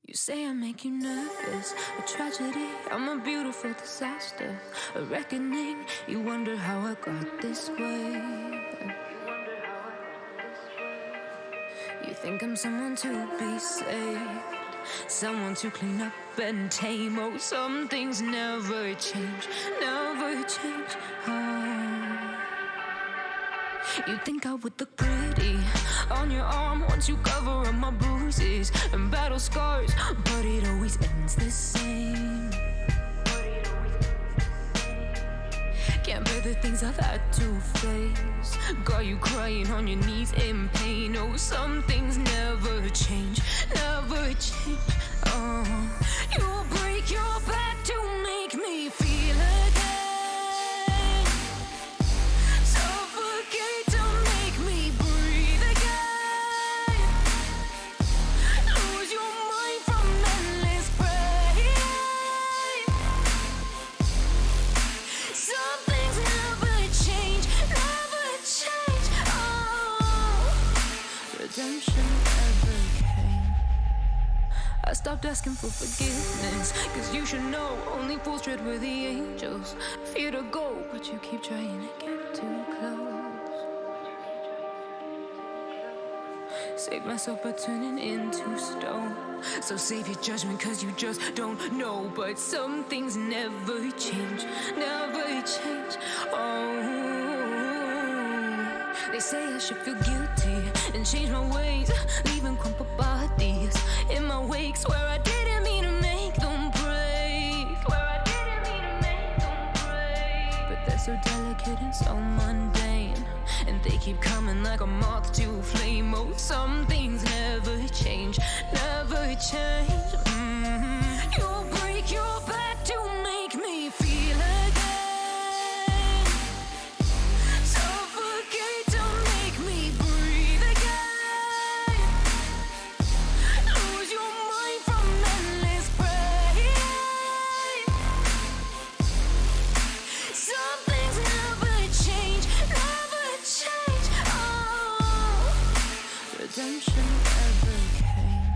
You say I make you nervous, a tragedy, I'm a beautiful disaster, a reckoning. You wonder how I got this way. You think I'm someone to be saved, someone to clean up and tame. Oh, some things never change, never change. You think I would look pretty on your arm once you cover up my bruises and battle scars, but it always ends the same. Can't bear the things I've had to face, got you crying on your knees in pain. Oh, some things never change, never change. You'll break your back to make me feel again. Redemption never came. I stopped asking for forgiveness, cause you should know only fools tread where the angels fear to go, but you keep trying to get too close. Save myself by turning into stone, so save your judgment cause you just don't know. But some things never change, never change. They say I should feel guilty and change my ways, leaving crumpled bodies in my wake. Swear I didn't mean to make them break, swear I didn't mean to make them break. But they're so delicate and so mundane, and they keep coming like a moth to flame. Oh, some things never change, never change. You'll break your back to make me feel again. Redemption never came.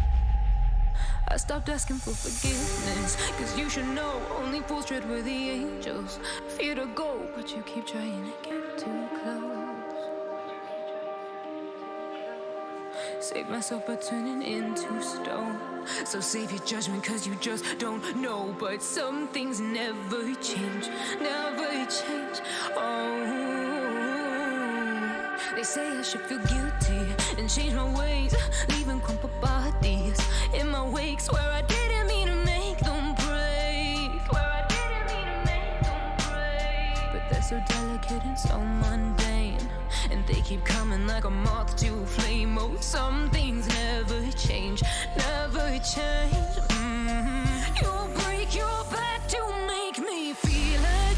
I stopped asking for forgiveness, cause you should know only fools tread where the angels fear to go, but you keep trying to get too close. Save myself by turning into stone, so save your judgment cause you just don't know. But some things never change, never change. They say I should feel guilty and change my ways, leaving crumpled bodies in my wake. Swear I didn't mean to make them break, swear I didn't mean to make them break. But they're so delicate and so mundane, and they keep coming like a moth to flame. Oh, some things never change, never change. You'll break your back to make me feel again.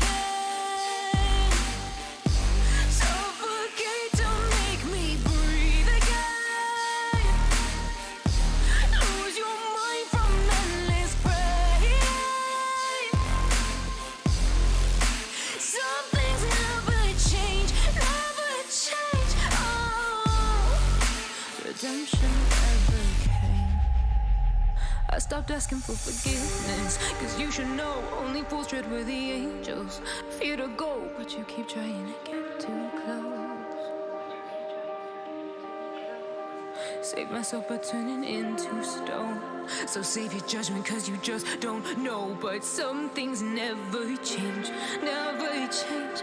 Redemption never came. I stopped asking for forgiveness, cause you should know only fools tread where the angels fear to go, but you keep trying to get too close. Save myself by turning into stone, so save your judgment cause you just don't know. But some things never change, never change.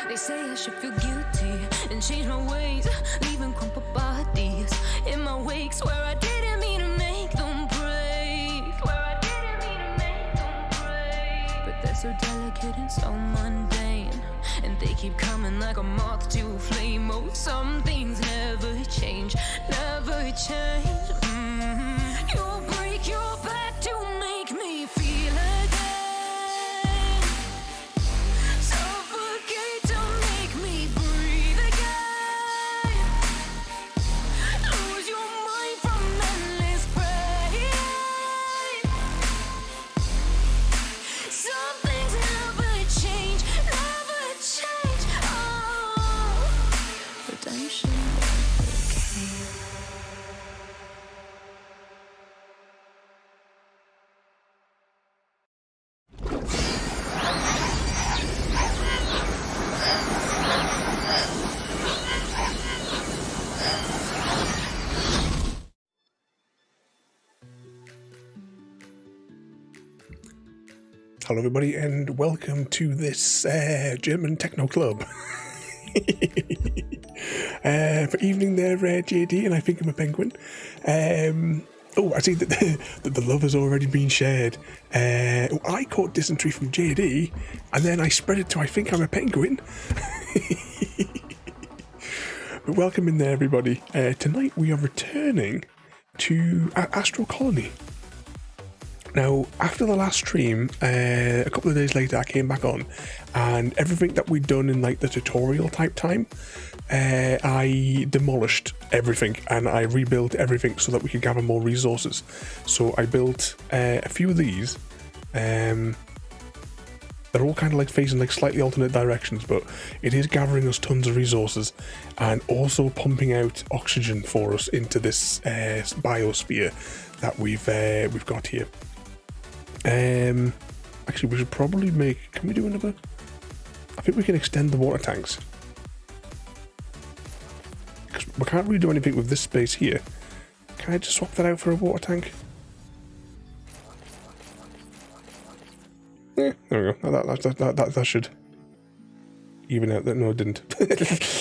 They say I should feel guilty and change my ways, leaving crumpled bodies in my wake. Swear I didn't mean to make them break, swear I didn't mean to make them break. But they're so delicate and so mundane, and they keep coming like a moth to flame. Oh, some things never change, never change. You'll break your back to make me feel again. Redemption never came. Hello everybody and welcome to this German techno club. For evening there, JD, and I think I'm a penguin. Oh, I see that the love has already been shared. I caught dysentery from JD, and then I spread it to I think I'm a penguin. But welcome in there, everybody. Tonight we are returning to Astro Colony. Now, after the last stream, a couple of days later, I came back on, and everything that we'd done in like the tutorial type time, I demolished everything and I rebuilt everything so that we could gather more resources. So I built a few of these. They're all kind of like facing like slightly alternate directions, but it is gathering us tons of resources and also pumping out oxygen for us into this biosphere that we've got here. Actually, we should probably make. Can we do another? I think we can extend the water tanks. Because we can't really do anything with this space here. Can I just swap that out for a water tank? Yeah, there we go. That should even out. That no, it didn't. I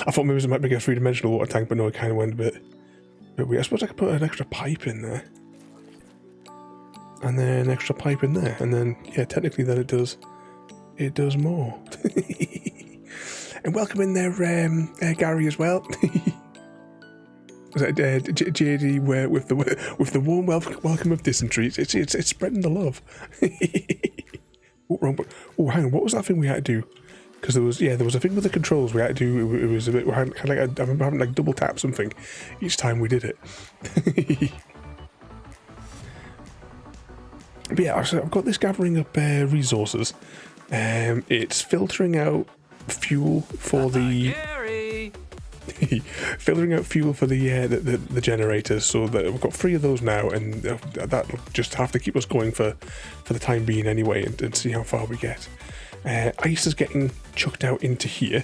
thought maybe it might make a three-dimensional water tank, but no, it kind of went a bit weird. I suppose I could put an extra pipe in there. And then an extra pipe in there, and then yeah, technically then it does more. And welcome in there, Gary as well. JD with the warm welcome of dysentery. It's spreading the love. Oh, wrong. Oh, hang on. What was that thing we had to do? Because there was a thing with the controls we had to do. It was a bit. I remember having like double tap something each time we did it. But yeah, so I've got this gathering up resources. It's filtering out fuel for the filtering out fuel for the generators. So that we've got 3 of those now, and that'll just have to keep us going for the time being anyway, and see how far we get. Ice is getting chucked out into here,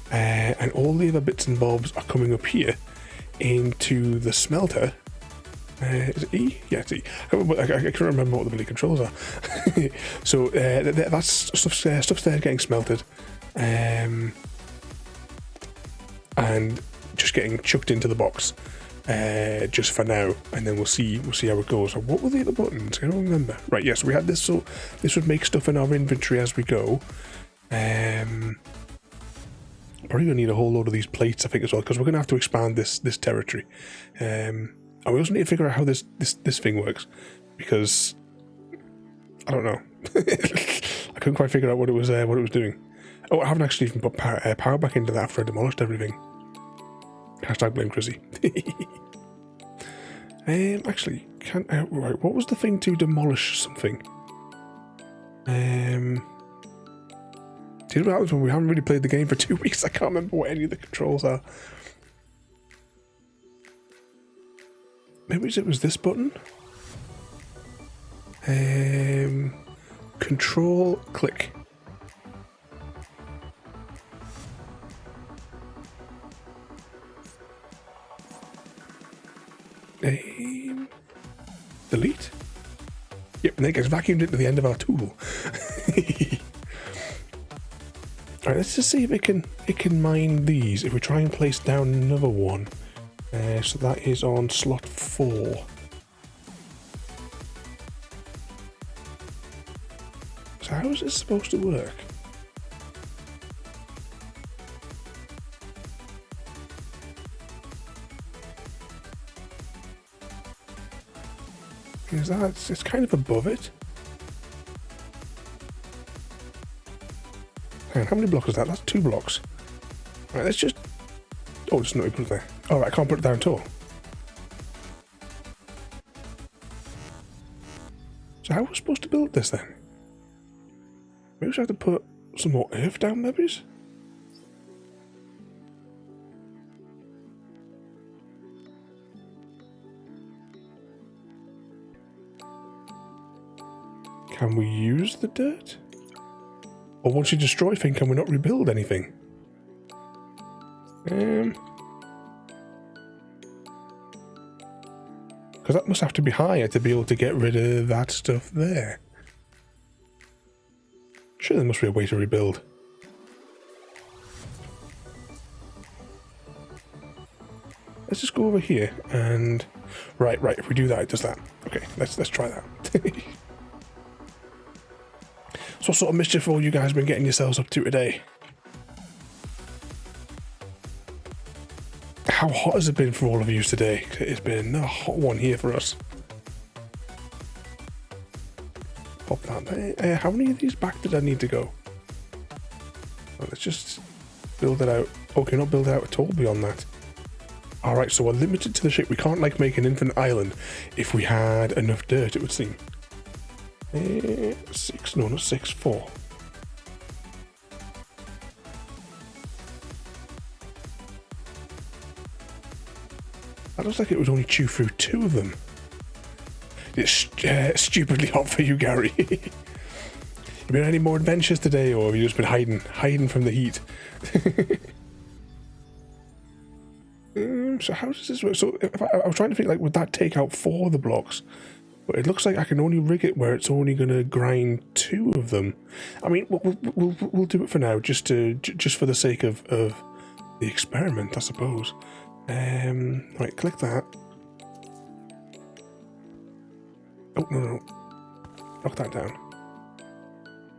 and all the other bits and bobs are coming up here into the smelter. Is it E? Yeah, it's E. I can't remember what the bloody controls are. So that's stuff's there getting smelted, and just getting chucked into the box, just for now, and then we'll see how it goes. So what were the other buttons? I don't remember. Right, yes, we had this. So this would make stuff in our inventory as we go. Probably gonna need a whole load of these plates, I think, as well, because we're gonna have to expand this territory. And we also need to figure out how this thing works, because I don't know. I couldn't quite figure out what it was doing. Oh, I haven't actually even put power back into that after I demolished everything. Hashtag blame Chrissy. Actually, right, what was the thing to demolish something? Do you know what happens when we haven't really played the game for 2 weeks? I can't remember what any of the controls are. Maybe it was this button. Control click. Delete. Yep, and then it gets vacuumed into the end of our tool. Alright, let's just see if it can mine these. If we try and place down another one. So that is on slot 4. So how is this supposed to work? Is that it's kind of above it? Hang on, how many blocks is that? That's 2 blocks. Right, let's just. Oh, just not put it there. Oh, right, I can't put it down at all. So how are we supposed to build this then? Maybe we should have to put some more earth down, maybe? Can we use the dirt? Or once you destroy things, can we not rebuild anything? Because that must have to be higher to be able to get rid of that stuff there. Sure, there must be a way to rebuild. Let's just go over here and... Right, if we do that, it does that. Okay, let's try that. So what sort of mischief all you guys been getting yourselves up to today? How hot has it been for all of you today? It's been another hot one here for us. Pop that. How many of these back did I need to go? Well, let's just build it out. Okay, not build it out at all beyond that. Alright, so we're limited to the ship. We can't like make an infinite island if we had enough dirt, it would seem. 6, no, not 6, 4. That looks like it would only chew through 2 of them. It's stupidly hot for you, Gary. You been on any more adventures today, or have you just been hiding from the heat? So how does this work? So if I was trying to think, like, would that take out 4 of the blocks? But it looks like I can only rig it where it's only going to grind 2 of them. I mean, we'll do it for now, just for the sake of the experiment, I suppose. Right, click that. Oh no, knock that down.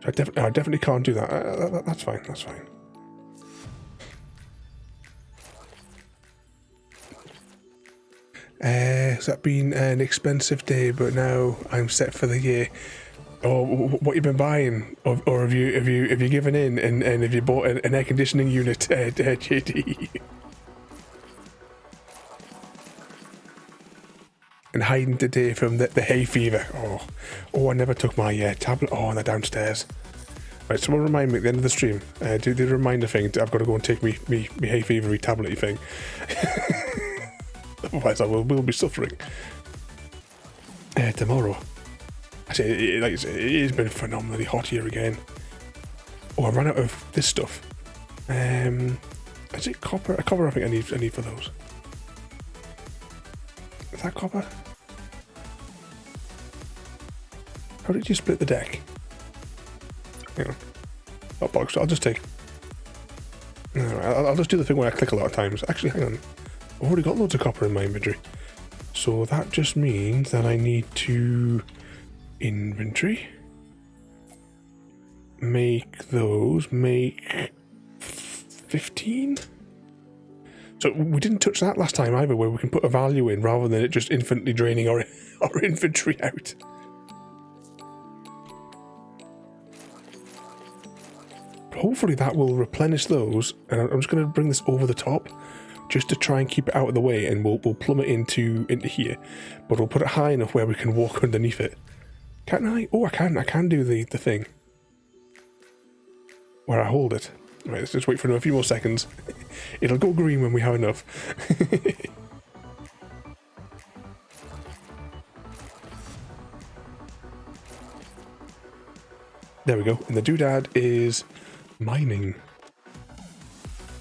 I definitely can't do that. That's fine. That's fine. Has that been an expensive day? But now I'm set for the year. Or what you've been buying, or have you given in and have you bought an air conditioning unit, JD? And hiding today from the hay fever. Oh, I never took my tablet. Oh, and they're downstairs. Right, someone remind me at the end of the stream. Do the reminder thing. I've got to go and take me hay fevery tablet-y thing. Otherwise, I will be suffering. Tomorrow. I say, it has been phenomenally hot here again. Oh, I ran out of this stuff. Is it copper? Copper, I think I need for those. Is that copper? How did you split the deck? Hang on. Oh, box. I'll just take... No, I'll just do the thing where I click a lot of times. Actually, hang on. I've already got loads of copper in my inventory. So that just means that I need to... Inventory. Make those. Make... 15? So we didn't touch that last time either, where we can put a value in rather than it just infinitely draining our inventory out. Hopefully that will replenish those, and I'm just going to bring this over the top just to try and keep it out of the way, and we'll plumb it into here, but we'll put it high enough where we can walk underneath it. Can't I? Oh, I can do the thing where I hold it. Right, let's just wait for a few more seconds. It'll go green when we have enough. There we go. And the doodad is mining.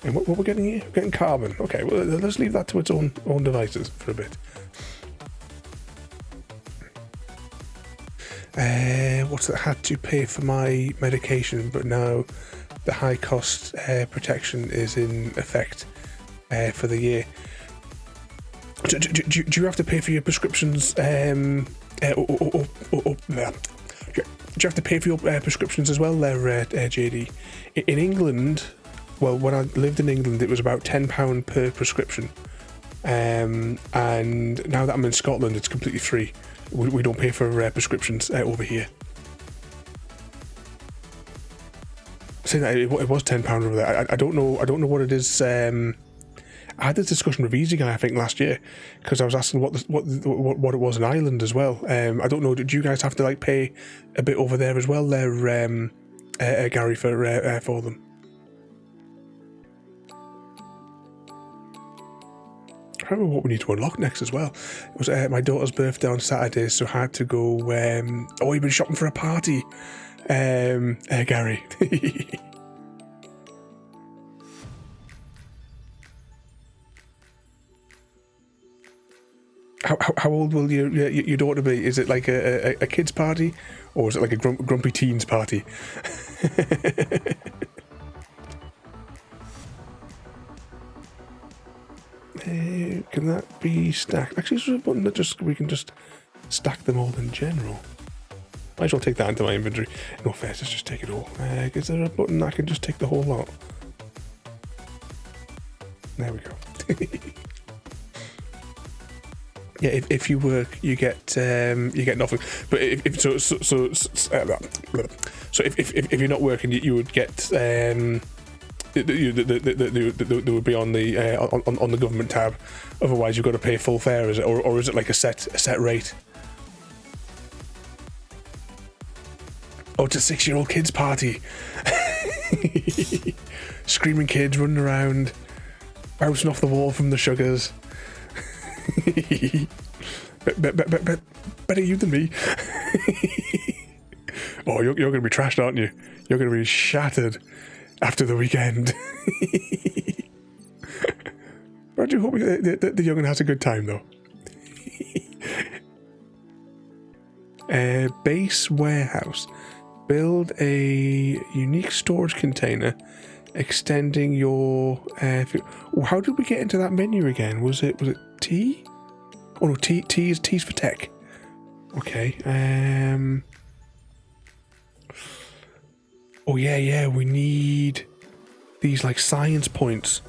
And what we're getting here? We're getting carbon. Okay, well, let's leave that to its own devices for a bit. What's that? Had to pay for my medication, but now the high cost protection is in effect for the year. Do you have to pay for your prescriptions? Do you have to pay for your prescriptions as well there, JD? In England, well, when I lived in England, it was about £10 per prescription. And now that I'm in Scotland, it's completely free. We don't pay for prescriptions over here. Saying that it was £10 over there. I don't know what it is. I had this discussion with Easy Guy, I think, last year, because I was asking what it was in Ireland as well. I don't know. Did you guys have to like pay a bit over there as well, there, Gary, for them? I remember what we need to unlock next as well. It was my daughter's birthday on Saturday, so I had to go. Oh, you've been shopping for a party, Gary. How old will your daughter be? Is it like a kid's party, or is it like a grumpy teens party? Can that be stacked? Actually, is there a button that we can just stack them all in general? Might as well take that into my inventory. No fair, let's just take it all. Is there a button that I can just take the whole lot? There we go. Yeah, if you work, you get nothing. But if you're not working, you would get there would be on the government tab. Otherwise, you've got to pay full fare, is it, or is it like a set rate? Oh, it's a 6-year-old kids party. Screaming kids running around, bouncing off the wall from the sugars. Better you than me. Oh, you're going to be trashed, aren't you? You're going to be shattered after the weekend. But I do hope the young'un has a good time, though. Base warehouse. Build a unique storage container extending your... how did we get into that menu again? Was it T? Oh no, T's for tech. Okay. Oh yeah, we need these like science points.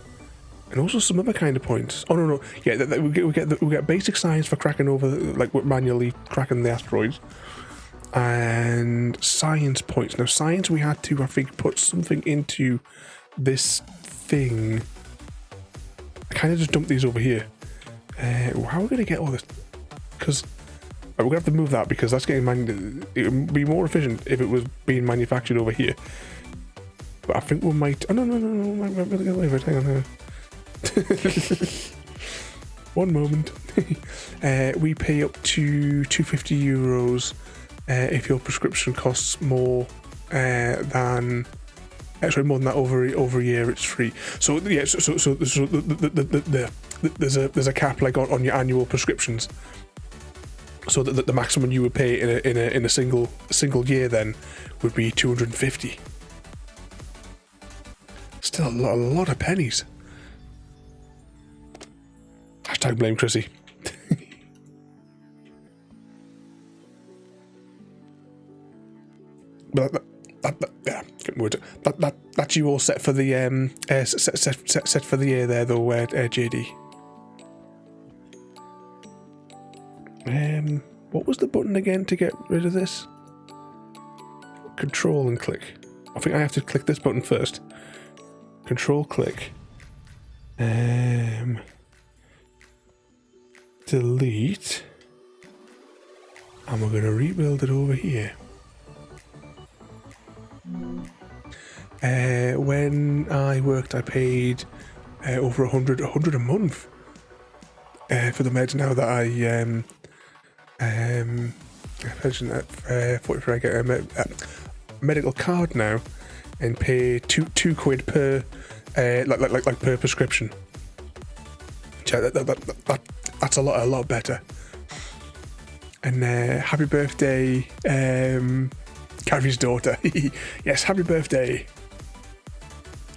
And also some other kind of points. Oh no, yeah, we get basic science for cracking over, like manually cracking the asteroids. And science points. Now science, we had to, I think, put something into this thing. I kind of just dumped these over here. How are we going to get all this? Because we're going to have to move that, because that's getting it would be more efficient if it was being manufactured over here. But I think we might... Oh no, might really get away with it. Hang on. One moment. We pay up to €250 if your prescription costs more than... Actually, more than that over a year, it's free. So yeah, so there's a cap like on your annual prescriptions. So that the maximum you would pay in a single year then would be 250. Still a lot of pennies. Hashtag blame Chrissy. But that's you all set for the set for the year there though, JD. What was the button again to get rid of this? Control and click. I think I have to click this button first. Control click. Delete. And we're going to rebuild it over here. When I worked, I paid over 100 a month for the meds. Now that I mentioned that, I get a medical card now and pay two quid per like per prescription. So that's a lot better. And happy birthday, Carrie's daughter. Yes, happy birthday.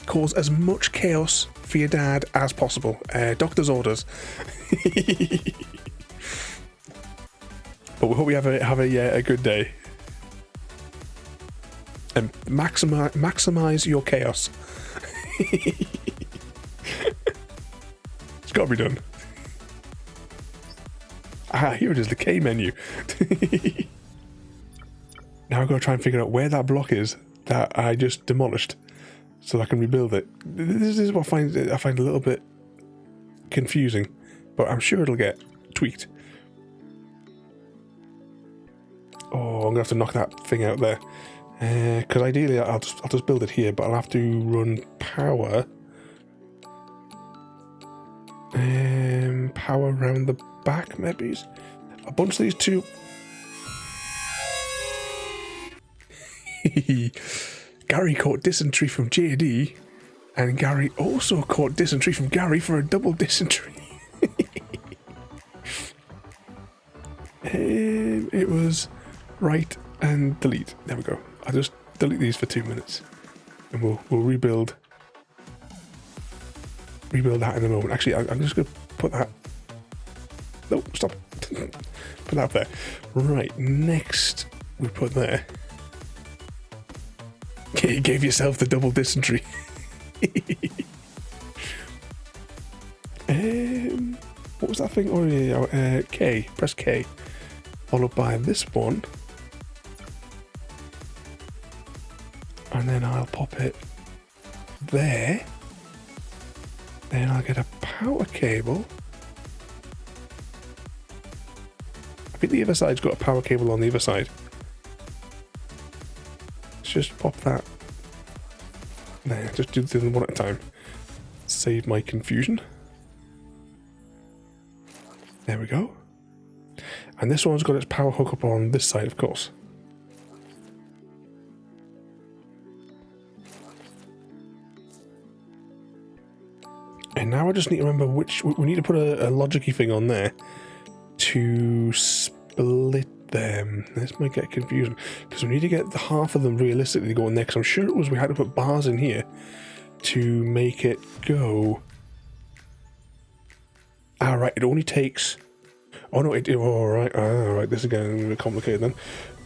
Cause as much chaos for your dad as possible. Doctor's orders. But we hope you have a good day. And maximize your chaos. It's got to be done. Here it is, the K menu. Now I've got to try and figure out where that block is that I just demolished, so I can rebuild it. This is what I find a little bit confusing, but I'm sure it'll get tweaked. Oh, I'm gonna have to knock that thing out there, because ideally I'll just build it here, but I'll have to run power. Power around the back, maybe. A bunch of these two. Gary caught dysentery from JD, and Gary also caught dysentery from Gary for a double dysentery. It was right and delete. There we go. I'll just delete these for 2 minutes, and we'll rebuild that in a moment. Actually, I'm just going to put that. No, stop. Put that there. Right, next we put there. Okay, you gave yourself the double dysentery. What was that thing? Oh yeah, K. Press K. Followed by this one. And then I'll pop it there. Then I'll get a power cable. I think the other side's got a power cable on the other side. Let's just pop that there. Just do them one at a time. Save my confusion. There we go. And this one's got its power hookup on this side, of course. And now I just need to remember which... We need to put a logic-y thing on there to split them. This might get confusing, because we need to get half of them realistically going there, because I'm sure it was we had to put bars in here to make it go. Alright, it only takes... Oh no, alright, this is getting a bit complicated then.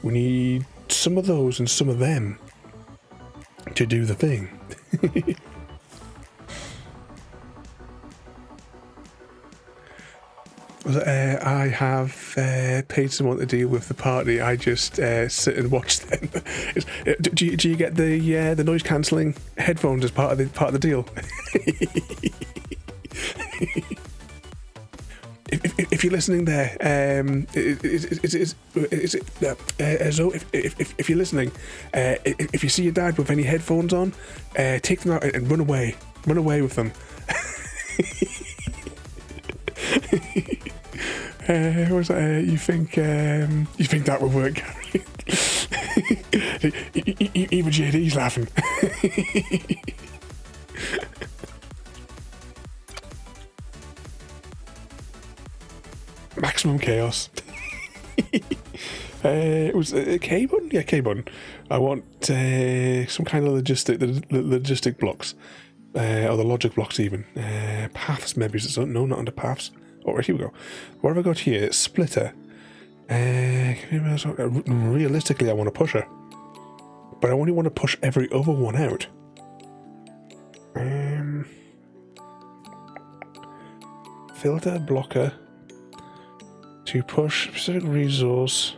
We need some of those and some of them to do the thing. I have paid someone to deal with the party. I just sit and watch them. Do you get the noise cancelling headphones as part of the deal? If you're listening there, if you're listening, if you see your dad with any headphones on, take them out and run away with them. You think that would work, Gary? Even JD's laughing. Maximum chaos. It was a K button? Yeah, K button. I want some kind of logistic blocks. Or the logic blocks even. Paths maybe. No, not under paths. Alright, here we go. What have I got here? Splitter. Realistically, I want to push her. But I only want to push every other one out. Filter, blocker. To push specific resource.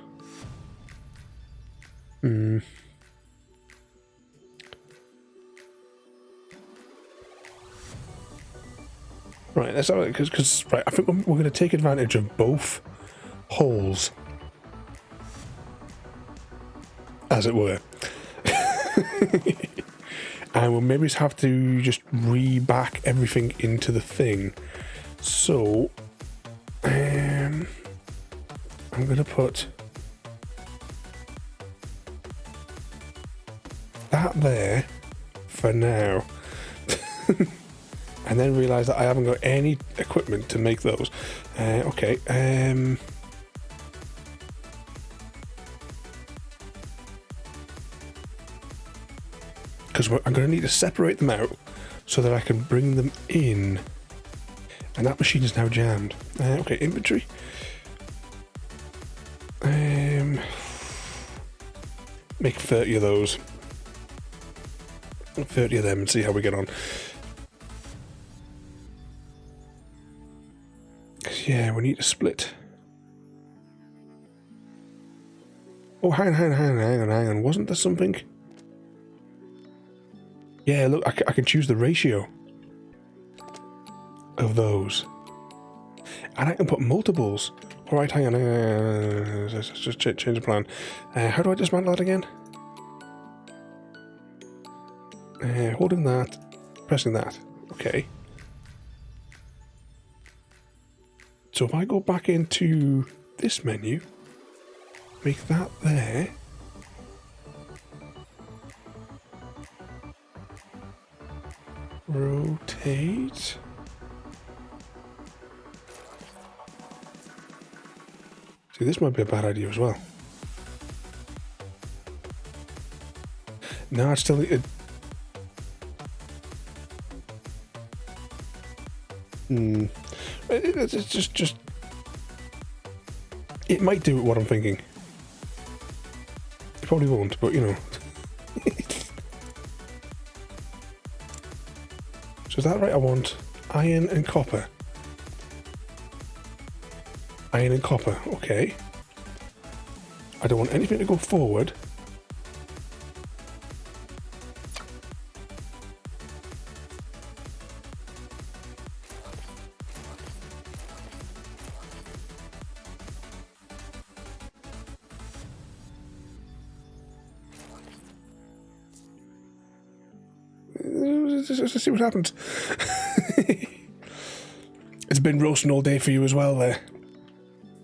Right, that's all right, because right, I think we're going to take advantage of both holes, as it were. And we'll maybe have to just re-back everything into the thing. So, I'm going to put that there for now. And then realise that I haven't got any equipment to make those. Okay. Because I'm going to need to separate them out so that I can bring them in. And that machine is now jammed. Okay, inventory. Make 30 of those. 30 of them and see how we get on. Yeah, we need to split. Oh, hang on. Wasn't there something? Yeah, look, I can choose the ratio of those. And I can put multiples. All right, hang on. Let's just change the plan. How do I dismantle that again? Holding that, pressing that. Okay. So if I go back into this menu, make that there. Rotate. See, this might be a bad idea as well. No, it's still... It's just... It might do what I'm thinking. It probably won't, but you know. So is that right? I want iron and copper. Iron and copper, okay. I don't want anything to go forward. Let's see what happens. It's been roasting all day for you as well there.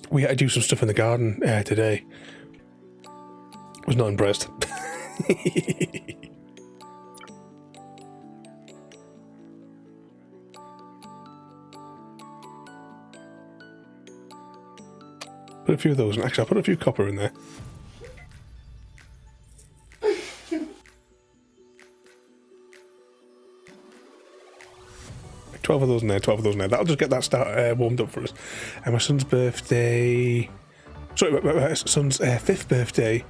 We had to do some stuff in the garden today. Was not impressed. Put a few of those, and actually I'll put a few copper in there. 12 of those in there, 12 of those in there. That'll just get that start warmed up for us. And my son's birthday... Sorry, my son's 5th birthday.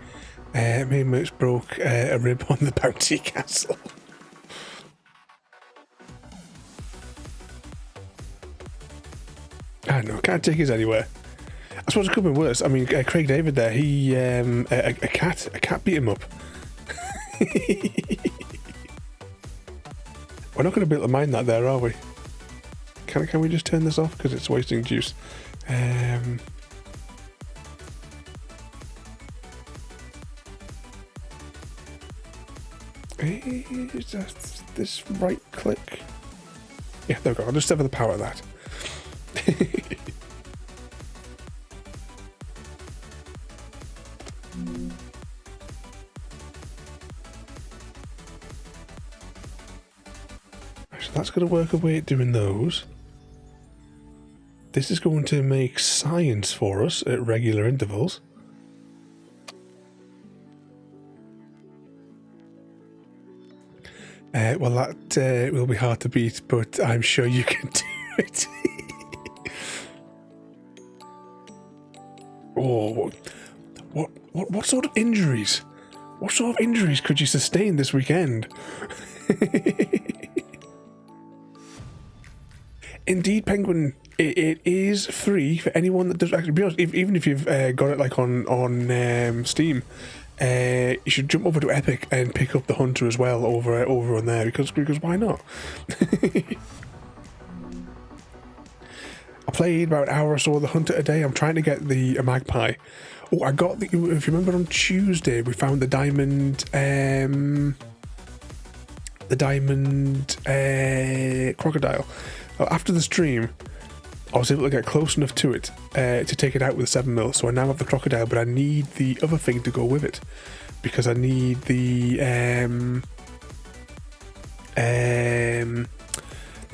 Me and Mitch broke a rib on the Bounty Castle. I don't know, can't take us anywhere. I suppose it could have been worse. I mean, Craig David there, he... a cat beat him up. We're not going to be able to mine that there, are we? Can we just turn this off? Because it's wasting juice. Is this right click? Yeah, there we go. I'll just sever the power of that. So that's going to work away at doing those. This is going to make science for us at regular intervals. Well, that will be hard to beat, but I'm sure you can do it. Oh, what sort of injuries? What sort of injuries could you sustain this weekend? Indeed, Penguin. It is free for anyone that does. Actually, be honest, even if you've got it like on Steam, you should jump over to Epic and pick up the Hunter as well over on there because why not? I played about an hour or so of the Hunter a day. I'm trying to get the Magpie. Oh, I got the. If you remember on Tuesday, we found the diamond. Crocodile. After the stream, I was able to get close enough to it to take it out with 7mm. So I now have the crocodile, but I need the other thing to go with it because I need the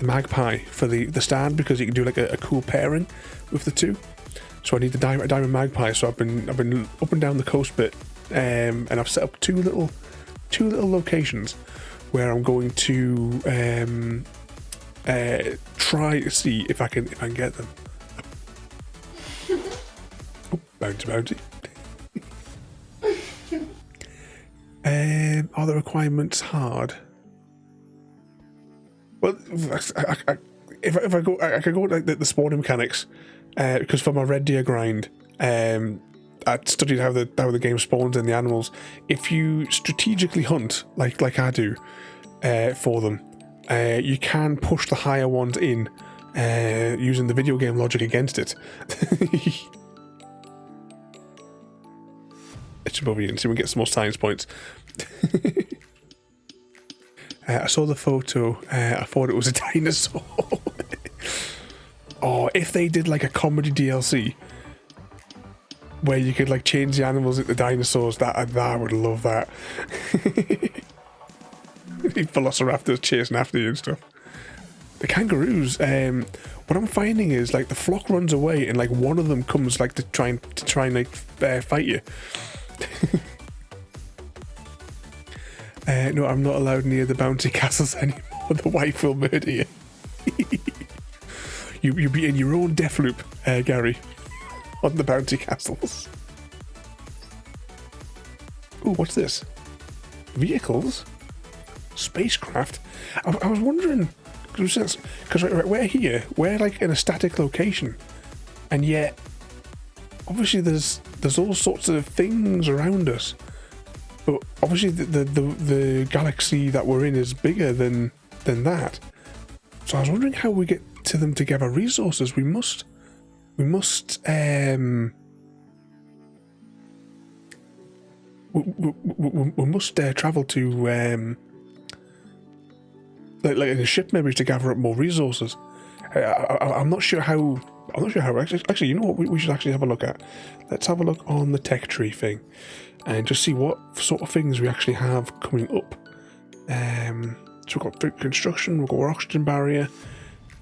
magpie for the stand because you can do like a cool pairing with the two. So I need the diamond magpie. So I've been up and down the coast bit, and I've set up two little locations where I'm going to try to see if I can get them. Oh, bounty. Are the requirements hard? Well, if I go, I could go like the spawning mechanics, because for my red deer grind, I studied how the game spawns and the animals. If you strategically hunt like I do, for them. You can push the higher ones in using the video game logic against it. Let's jump over here and see if we can get some more science points. I saw the photo. I thought it was a dinosaur. Oh, if they did like a comedy DLC where you could like change the animals into dinosaurs, that I would love that. Velociraptors chasing after you and stuff. The kangaroos, what I'm finding is like the flock runs away and like one of them comes like to try and like fight you. No, I'm not allowed near the bouncy castles anymore. The wife will murder you. You'll be in your own death loop, Gary, on the bounty castles. Ooh, what's this? Vehicles? Spacecraft? I was wondering, because we're here, we're like in a static location, and yet, obviously there's all sorts of things around us, but obviously the galaxy that we're in is bigger than that. So I was wondering how we get to them to gather resources. We must travel to like in a ship maybe to gather up more resources. I'm not sure how. Actually, you know what? We should actually have a look at. Let's have a look on the tech tree thing, and just see what sort of things we actually have coming up. So we've got food construction, we've got oxygen barrier,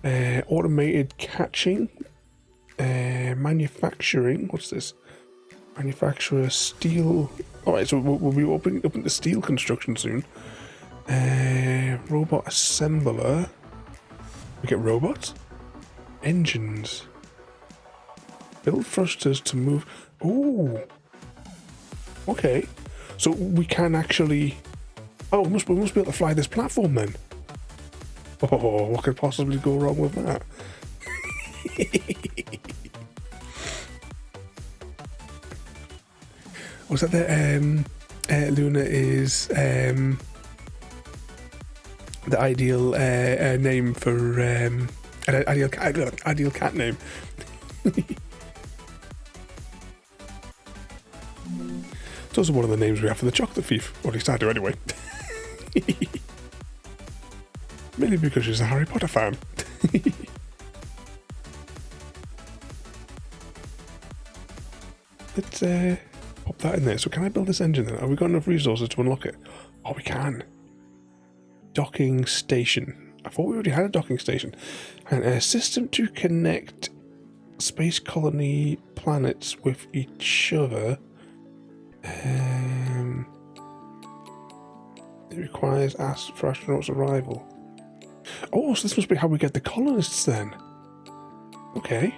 automated catching, manufacturing. What's this? Manufacturer steel. Alright, so we'll be opening up into steel construction soon. Robot assembler. We get robots? Engines. Build thrusters to move. Oh. Okay. So we can actually. Oh, we must be able to fly this platform then. Oh, what could possibly go wrong with that? Was that the Luna is the ideal name for an ideal cat name? It's also one of the names we have for the chocolate thief, or at least I do anyway. Mainly because she's a Harry Potter fan. Let's pop that in there. So can I build this engine then? Have we got enough resources to unlock it? Oh, we can. Docking station. I thought we already had a docking station. And a system to connect space colony planets with each other. It requires for astronauts' arrival. Oh, so this must be how we get the colonists then. Okay.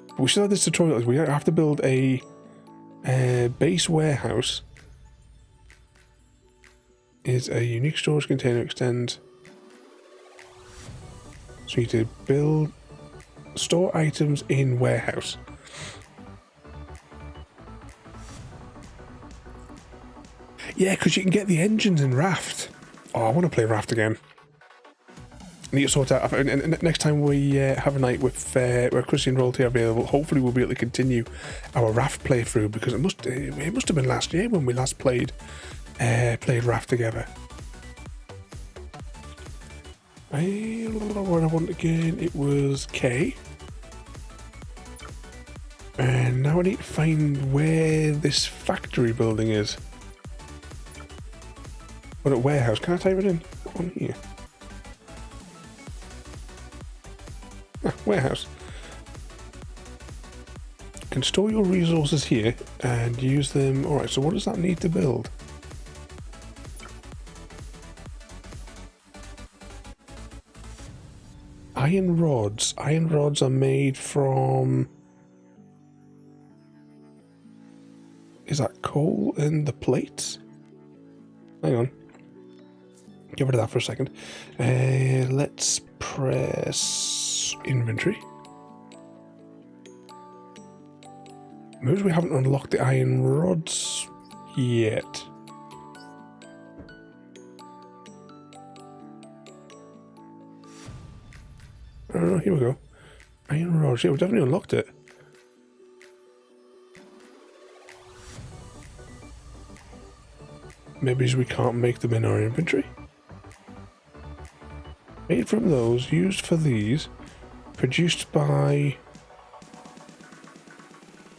But we still have this tutorial. We have to build a base warehouse. Is a unique storage container extend. So you need to store items in warehouse. Yeah, because you can get the engines in Raft. Oh, I want to play Raft again. I need to sort out. And next time we have a night with where Christian royalty are available, hopefully we'll be able to continue our Raft playthrough, because it must have been last year when we last played Raft together. What I want again, it was K. And now I need to find where this factory building is. What, a warehouse? Can I type it in on here? Ah, warehouse. You can store your resources here and use them. Alright, so what does that need to build? Iron rods. Iron rods are made from... Is that coal in the plates? Hang on. Get rid of that for a second. Let's press inventory. Maybe we haven't unlocked the iron rods yet. Oh, here we go. Iron rods. Yeah, we definitely unlocked it. Maybe we can't make them in our inventory. Made from those, used for these, produced by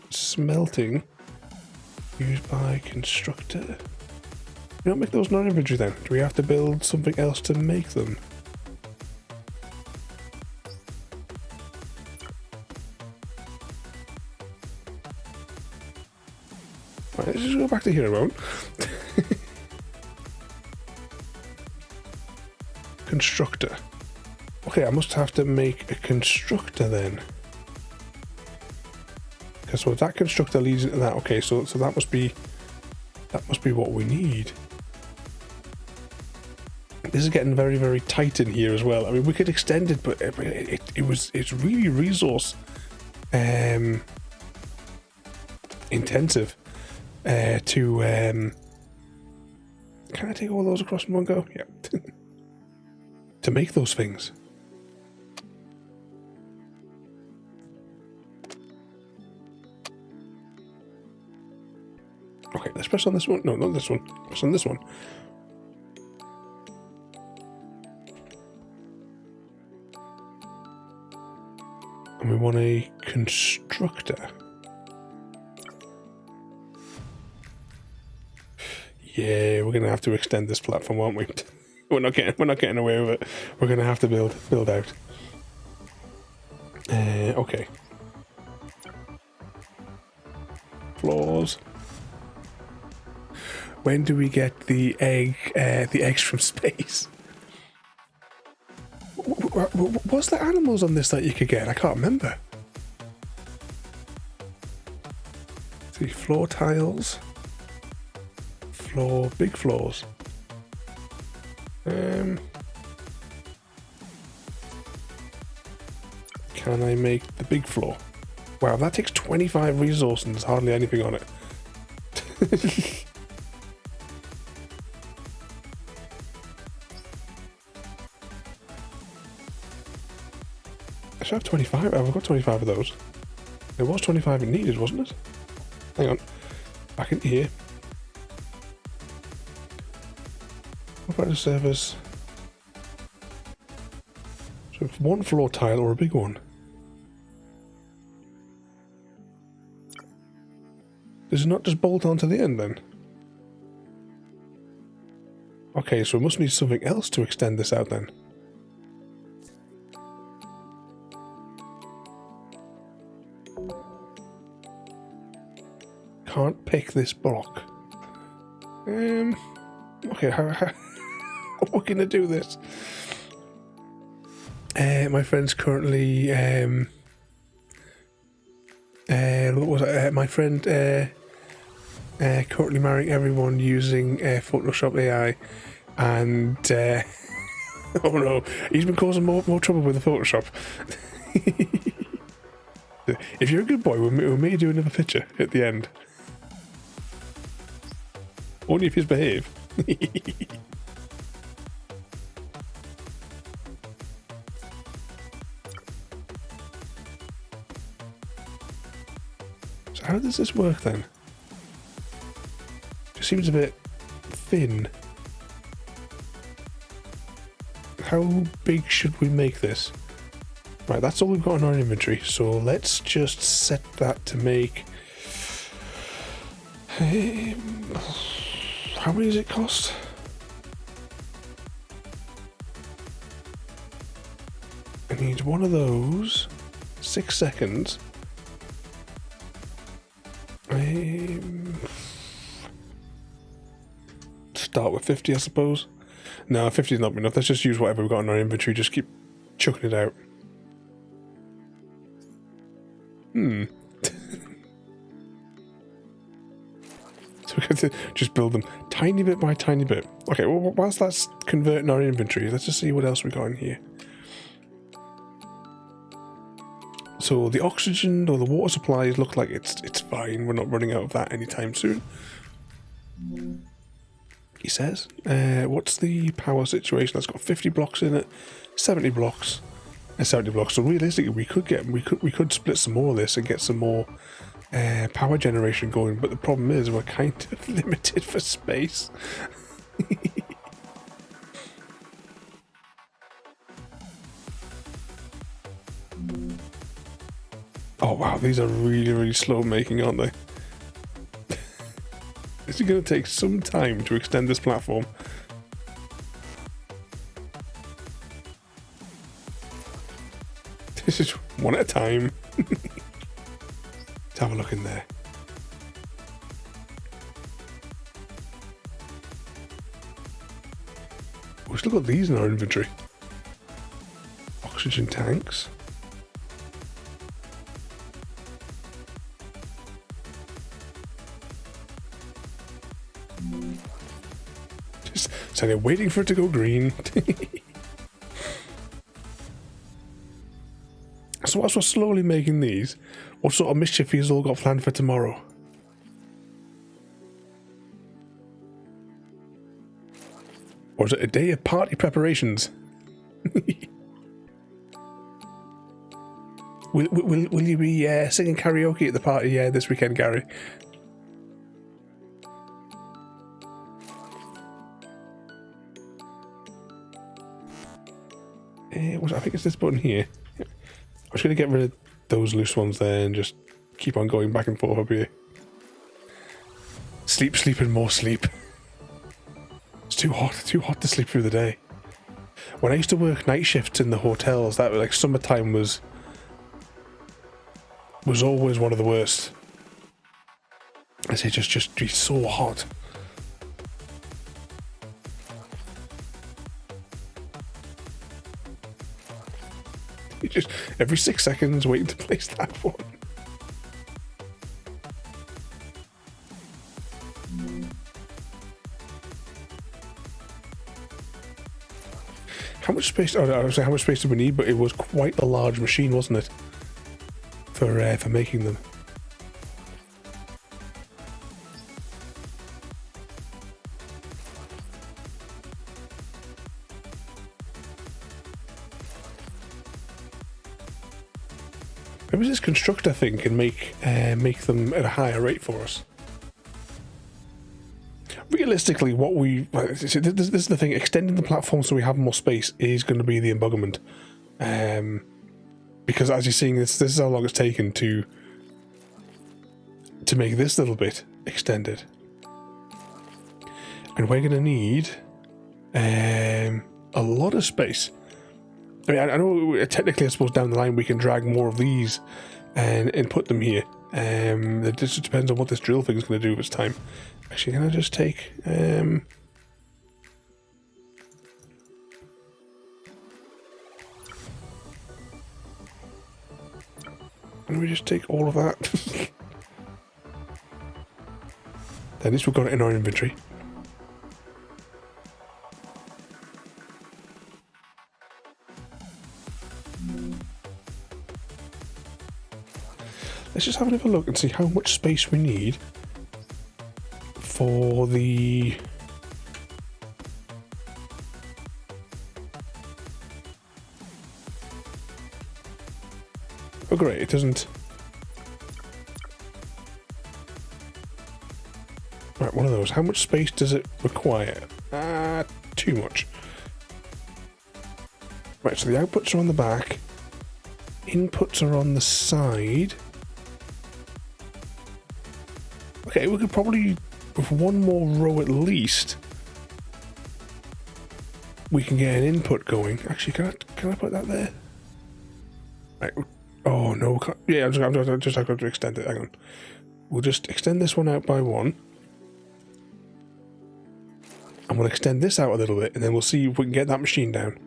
smelting, used by constructor. We don't make those in our inventory then. Do we have to build something else to make them? Right, let's just go back to here a moment. constructor. Okay, I must have to make a constructor then. Okay, so that constructor leads into that. Okay, so that must be what we need. This is getting very, very tight in here as well. I mean, we could extend it, but it's really resource intensive to can I take all those across in one go? Yeah. To make those things. Okay, let's press on this one. No, not this one. Press on this one. And we want a constructor. Yeah, we're gonna have to extend this platform, aren't we? We're not getting away with it. We're gonna have to build out. Okay. Floors. When do we get the eggs from space? Was there animals on this that you could get? I can't remember. See, floor tiles. Floor, big floors. Can I make the big floor? Wow, that takes 25 resources and there's hardly anything on it. I should have 25. I've got 25 of those. There was 25 it needed, wasn't it? Hang on. Back into here. Operator service. So it's one floor tile or a big one. Does it not just bolt onto the end then? Okay, so it must need something else to extend this out then. Can't pick this block. Okay, how we're gonna do this? My friend's currently what was it? My friend currently marrying everyone using Photoshop AI, and oh no, he's been causing more trouble with the Photoshop. If you're a good boy, we may do another picture at the end. Only if he's behave. So how does this work then? It seems a bit thin. How big should we make this? Right, that's all we've got in our inventory, so let's just set that to make... how many does it cost? I need one of those. 6 seconds. Start with 50, I suppose. No, 50 is not enough. Let's just use whatever we've got in our inventory. Just keep chucking it out. So we have to just build them tiny bit by tiny bit. Okay, well, whilst that's converting our inventory, let's just see what else we got in here. So the oxygen or the water supplies look like it's fine. We're not running out of that anytime soon. He says. What's the power situation? That's got 50 blocks in it, 70 blocks, and 70 blocks. So realistically, we could split some more of this and get some more power generation going. But the problem is we're kind of limited for space. Oh wow, these are really, really slow making, aren't they? This is going to take some time to extend this platform. This is one at a time. Let's have a look in there. We've still got these in our inventory. oxygen tanks. Just sitting there waiting for it to go green. So whilst we're slowly making these, what sort of mischief have you all got planned for tomorrow? Or is it a day of party preparations? Will you be singing karaoke at the party this weekend, Gary? I think it's this button here. I'm just going to get rid of those loose ones there and just keep on going back and forth up here. Sleep, sleep, and more sleep. It's too hot to sleep through the day. When I used to work night shifts in the hotels, that like summertime was always one of the worst. I say just be so hot. You just every 6 seconds waiting to place that one. How much space? Oh, I was saying how much space did we need? But it was quite a large machine, wasn't it? For making them. Maybe this constructor thing can make them at a higher rate for us. Realistically, this is the thing. Extending the platform so we have more space is going to be the embuggerment, because as you're seeing, this is how long it's taken to make this little bit extended, and we're going to need a lot of space. I mean, I know technically, I suppose down the line we can drag more of these and put them here. It just depends on what this drill thing is going to do with time. Actually, can I just take... Can we just take all of that? At least we've got it in our inventory. Let's just have a little look and see how much space we need for the... Oh great, it doesn't... Right, one of those. How much space does it require? Too much. Right, so the outputs are on the back. Inputs are on the side. Okay, we could probably, with one more row at least, we can get an input going. Actually, can I put that there? Right. Oh no, yeah, I'm just going to extend it. Hang on. We'll just extend this one out by one. And we'll extend this out a little bit, and then we'll see if we can get that machine down.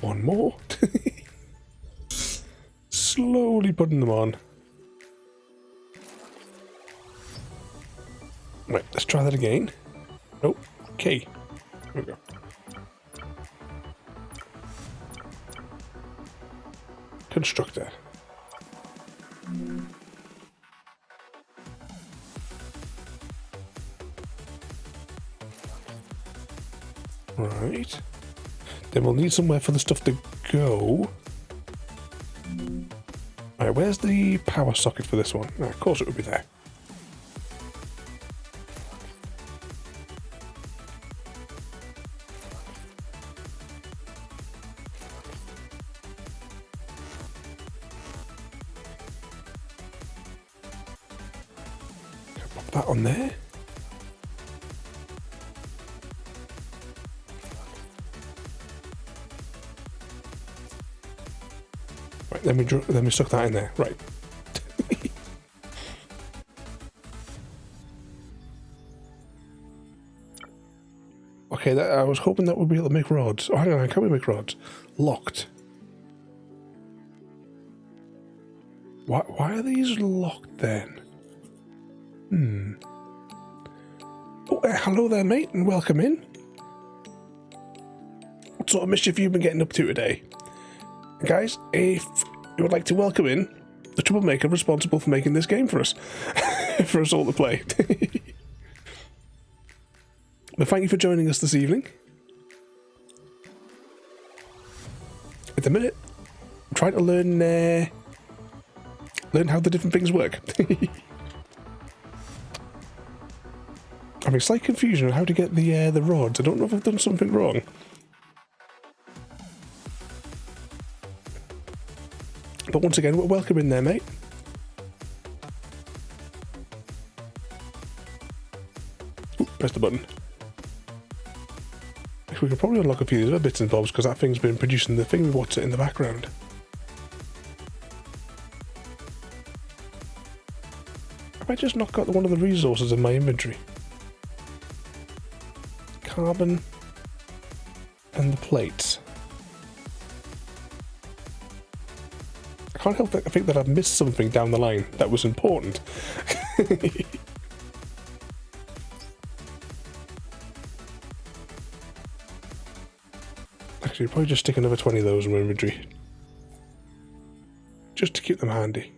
One more. Slowly putting them on. Right, let's try that again. Nope. Okay. There we go. Constructor. Right. Then we'll need somewhere for the stuff to go. Right, where's the power socket for this one? Oh, of course it would be there. Pop that on there. Right, then we stuck that in there. Right. Okay, I was hoping that we'd be able to make rods. Oh, hang on, can we make rods? Locked. Why are these locked then? Oh, hello there, mate, and welcome in. What sort of mischief have you been getting up to today? Guys, if you would like to welcome in the troublemaker responsible for making this game for us. For us all to play. But thank you for joining us this evening. At the minute, I'm trying to learn how the different things work. I'm in slight confusion on how to get the rods. I don't know if I've done something wrong. But once again, welcome in there, mate. Ooh, press the button. We could probably unlock a few of these other bits and bobs because that thing's been producing the thing we watch it in the background. Have I just not got one of the resources in my inventory? Carbon and the plates. I can't help but think that I've missed something down the line that was important. Actually, probably just stick another 20 of those in my inventory. Just to keep them handy.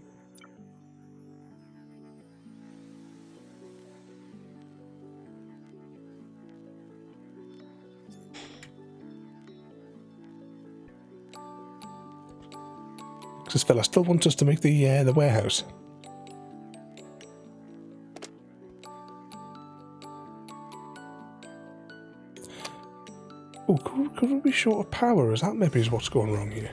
This fella still wants us to make the warehouse. Oh, could we be short of power? Is that maybe what's going wrong here?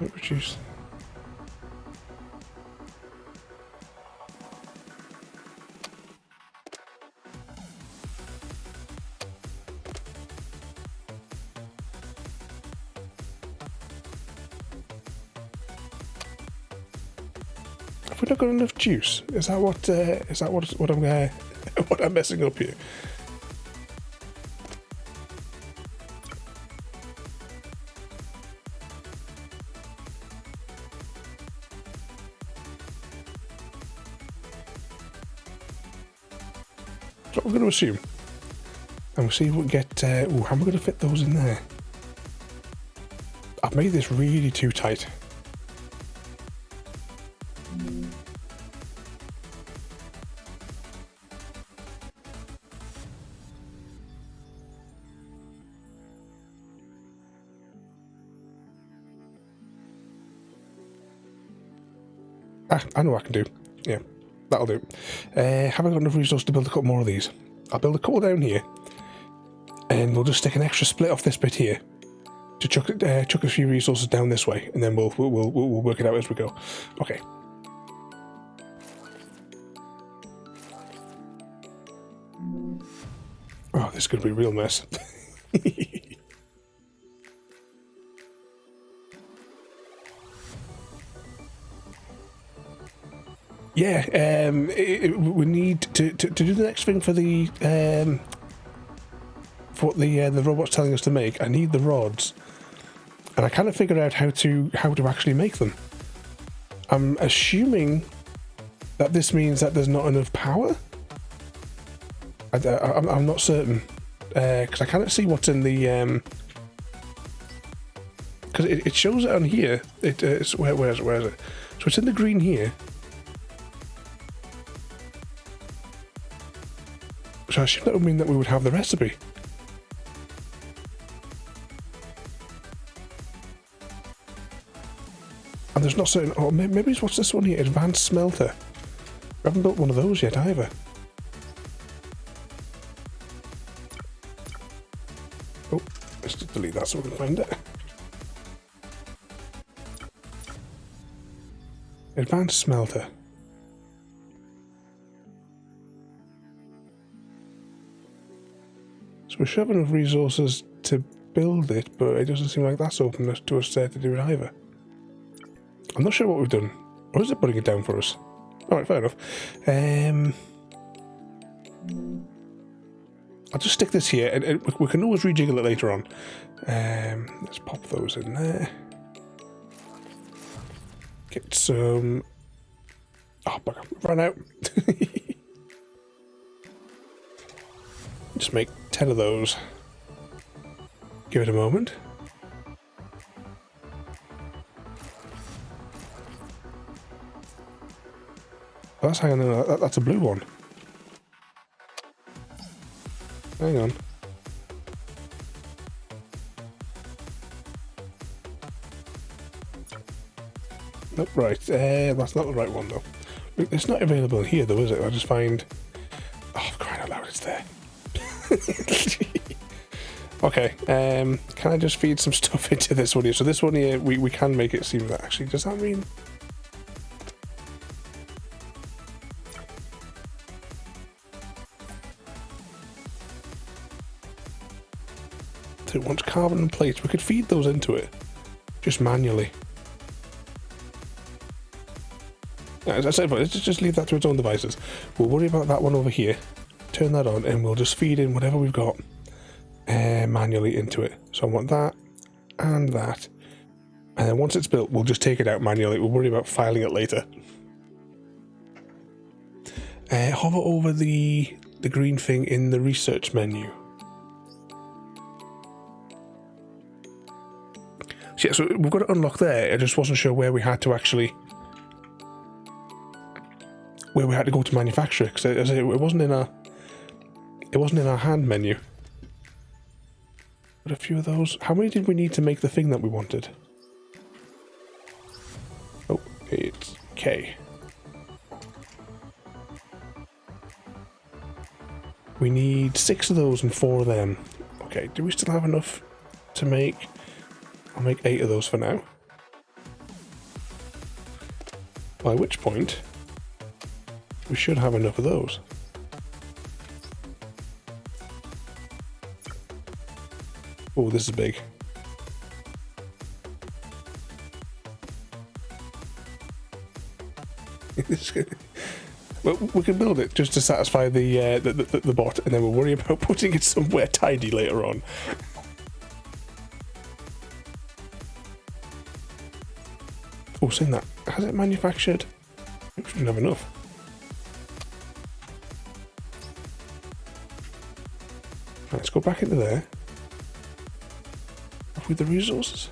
Reduce. Have we not got enough juice? Is that what I'm what I'm messing up here? That's what I'm going to assume. And we'll see if we can get. How am I going to fit those in there? I've made this really too tight. I know what I can do. Yeah, that'll do. Have I got enough resources to build a couple more of these? I'll build a couple down here, and we'll just stick an extra split off this bit here to chuck a few resources down this way, and then we'll work it out as we go. Okay. Oh, this is going to be a real mess. Yeah, we need to do the next thing for what the robot's telling us to make. I need the rods, and I kind of figured out how to actually make them. I'm assuming that this means that there's not enough power. I'm not certain because I can't see what's in the because it shows it on here. It's where is it? So it's in the green here. So I assume that would mean that we would have the recipe. And there's not certain. Oh, maybe it's what's this one here? Advanced smelter. We haven't built one of those yet either. Oh, let's just delete that so we can find it. Advanced smelter. So we should have enough resources to build it, but it doesn't seem like that's open to us to do it either. I'm not sure what we've done. Or is it putting it down for us? Alright, fair enough. I'll just stick this here, and we can always rejiggle it later on. Let's pop those in there. Get some... Oh, bugger. Run out. Just make 10 of those. Give it a moment. Oh, that's hanging on. That's a blue one. Hang on. Nope, right. That's not the right one though. It's not available here though, is it? I just find... Oh, crying out loud, it's there. Okay, can I just feed some stuff into this one here? So this one here, we can make it seem that actually, does that mean... So it wants carbon and plates. We could feed those into it, just manually. As I said, let's just leave that to its own devices. We'll worry about that one over here. Turn that on and we'll just feed in whatever we've got manually into it. So I want that and that. And then once it's built, we'll just take it out manually. We'll worry about filing it later. Hover over the green thing in the research menu. So yeah, so we've got it unlocked there. I just wasn't sure where we had to actually... Where we had to go to manufacture it, because it wasn't in our... It wasn't in our hand menu. But a few of those... How many did we need to make the thing that we wanted? Oh, it's K. We need 6 of those and 4 of them. Okay, do we still have enough to make... I'll make 8 of those for now. By which point, we should have enough of those. Oh, this is big. Well, we can build it just to satisfy the bot, and then we'll worry about putting it somewhere tidy later on. Oh, saying that, has it manufactured? We shouldn't have enough. Right, let's go back into there. Off with the resources.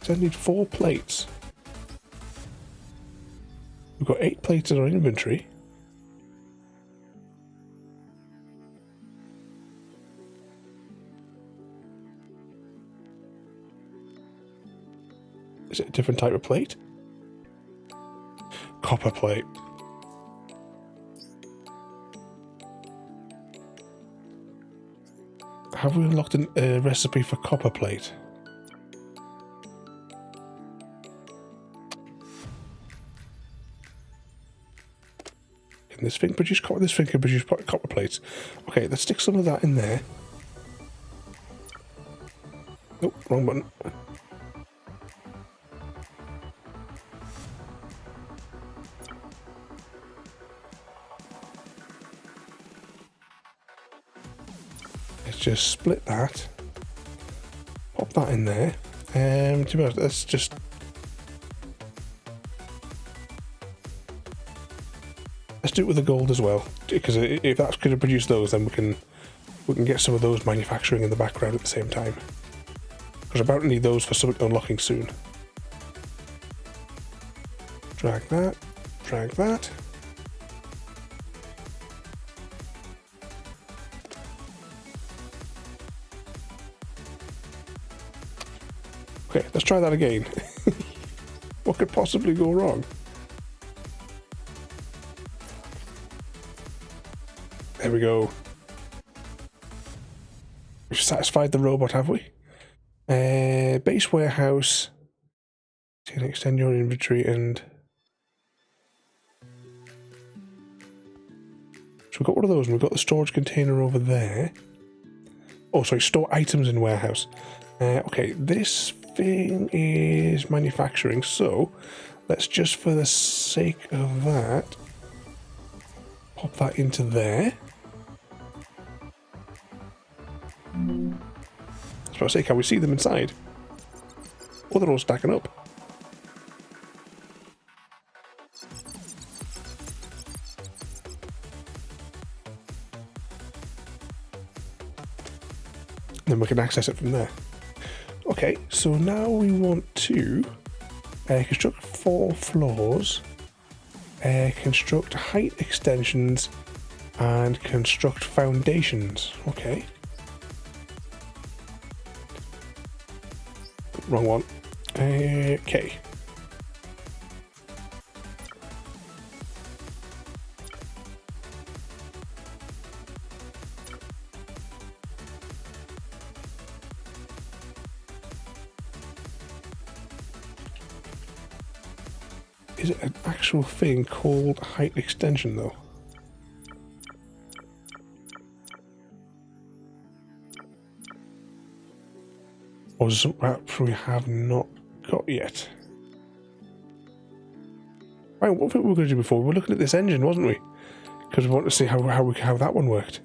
So I need 4 plates. We've got 8 plates in our inventory. Is it a different type of plate? Copper plate. Have we unlocked a recipe for copper plate? Can this thing produce copper? This thing can produce copper plates. Okay, let's stick some of that in there. Oh, wrong button. Just split that, pop that in there, to be honest, let's just do it with the gold as well, because if that's going to produce those, then we can get some of those manufacturing in the background at the same time, because we're about to need those for something unlocking soon. Drag that, drag that. Okay, let's try that again. What could possibly go wrong? There we go. We've satisfied the robot, have we? Base warehouse. Can extend your inventory and... So we've got one of those and we've got the storage container over there. Oh, sorry, store items in warehouse. Okay, this thing is manufacturing, so let's just, for the sake of that, pop that into there. So I say, can we see them inside? Oh, they're all stacking up. Then we can access it from there. Okay, so now we want to construct 4 floors, construct height extensions, and construct foundations. Okay. Wrong one. Okay. Is it an actual thing called height extension though? Or is it something we have not got yet? Right, what thing we were going to do before? We were looking at this engine, wasn't we? Because we wanted to see how that one worked.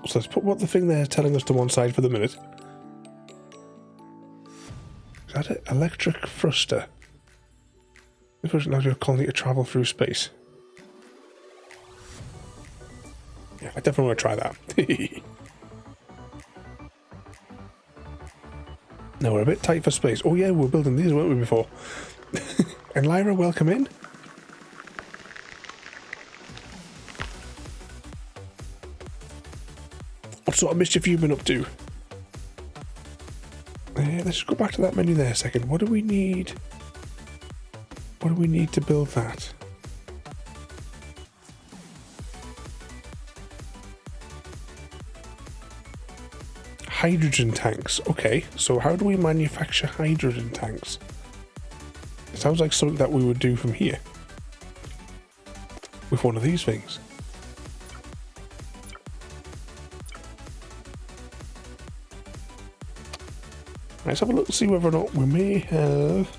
So let's put what the thing there is telling us to one side for the minute. Is that it? Electric thruster. This was allows your colony to travel through space. Yeah, I definitely want to try that. No, we're a bit tight for space. Oh yeah, we were building these, weren't we, before? And Lyra, welcome in. What sort of mischief have you been up to? Let's just go back to that menu there a second. What do we need? What do we need to build that? Hydrogen tanks. Okay, so how do we manufacture hydrogen tanks? It sounds like something that we would do from here. With one of these things. Let's have a look and see whether or not we may have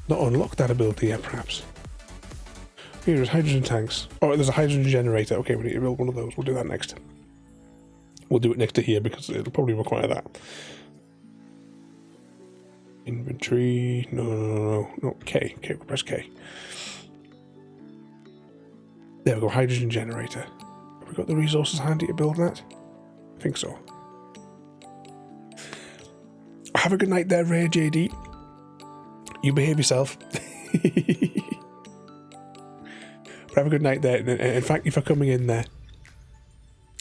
not unlocked that ability yet, perhaps. Here is hydrogen tanks. Oh, there's a hydrogen generator. Okay, we need to build one of those. We'll do that next. We'll do it next to here because it'll probably require that. Inventory. No. K. Okay, we'll press K. There we go. Hydrogen generator. Have we got the resources handy to build that? I think so. Have a good night there, Ray JD. You behave yourself. But have a good night there. In fact, if you're coming in there,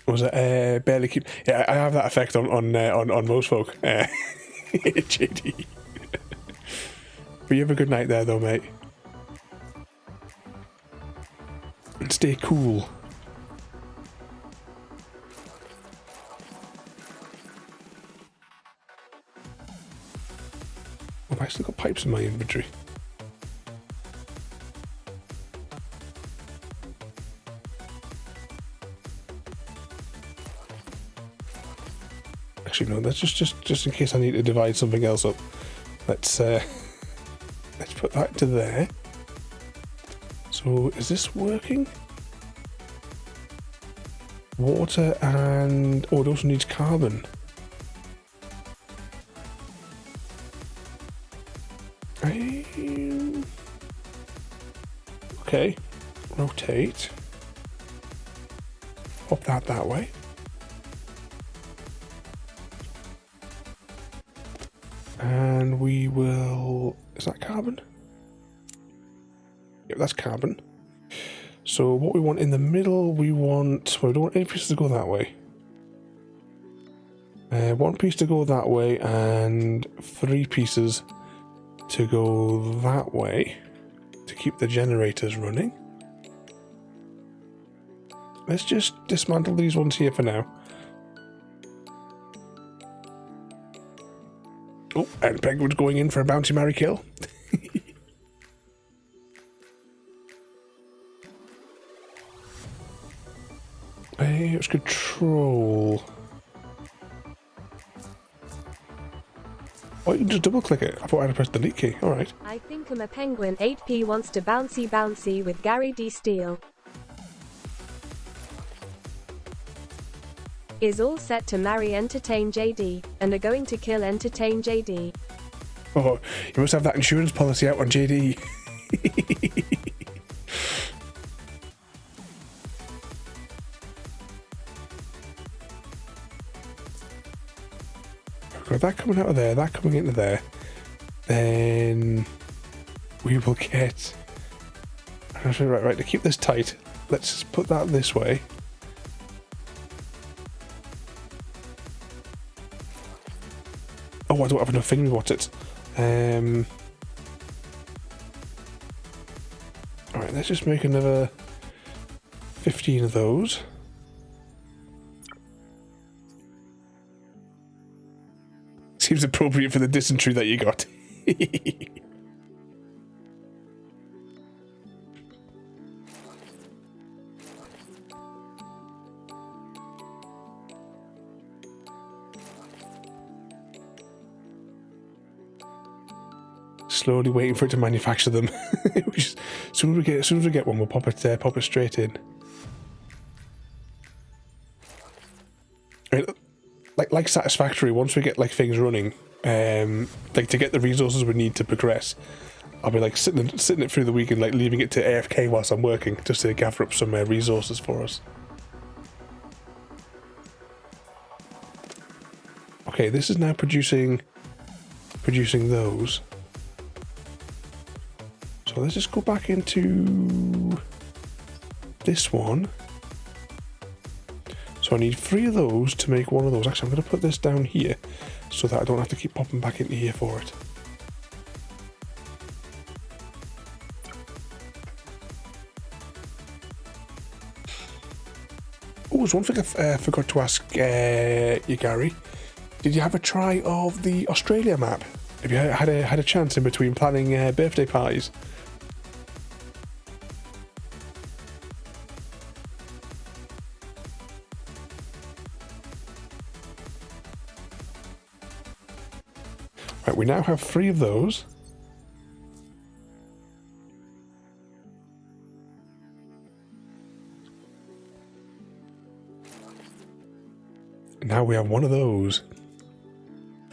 was it barely keep? Yeah, I have that effect on most folk. JD. But you have a good night there, though, mate. And stay cool. Have I still got pipes in my inventory? Actually, no. That's just in case I need to divide something else up. Let's put that to there. So, is this working? Water and it also needs carbon. Okay, rotate. Pop that way. And we will... Is that carbon? Yep, that's carbon. So what we want in the middle, we want... Well, we don't want any pieces to go that way. One piece to go that way and 3 pieces to go that way to keep the generators running. Let's just dismantle these ones here for now. Oh, and Penguin's going in for a bouncy marry kill. Let's control. Oh, you can just double click it. I thought I had to press the delete key. Alright. I think I'm a penguin. 8p wants to bouncy with Gary D. Steele. Is all set to marry Entertain JD, and are going to kill Entertain JD. Oh, you must have that insurance policy out on JD. We've got that coming out of there, that coming into there. Then we will get... Right, to keep this tight, let's put that this way. Oh, I don't have enough fingers, what's it? Alright, let's just make another 15 of those. Seems appropriate for the dysentery that you got. Slowly waiting for it to manufacture them. As soon as we get one, we'll pop it straight in. Like Satisfactory, once we get like things running, like to get the resources we need to progress, I'll be like sitting it through the week and like leaving it to AFK whilst I'm working, just to gather up some resources for us. Okay, this is now producing those. So let's just go back into this one. So I need 3 of those to make one of those. Actually, I'm going to put this down here so that I don't have to keep popping back into here for it. Oh, there's one thing I forgot to ask you, Gary. Did you have a try of the Australia map? Have you had a chance in between planning birthday parties? Right, we now have 3 of those. Now we have 1 of those.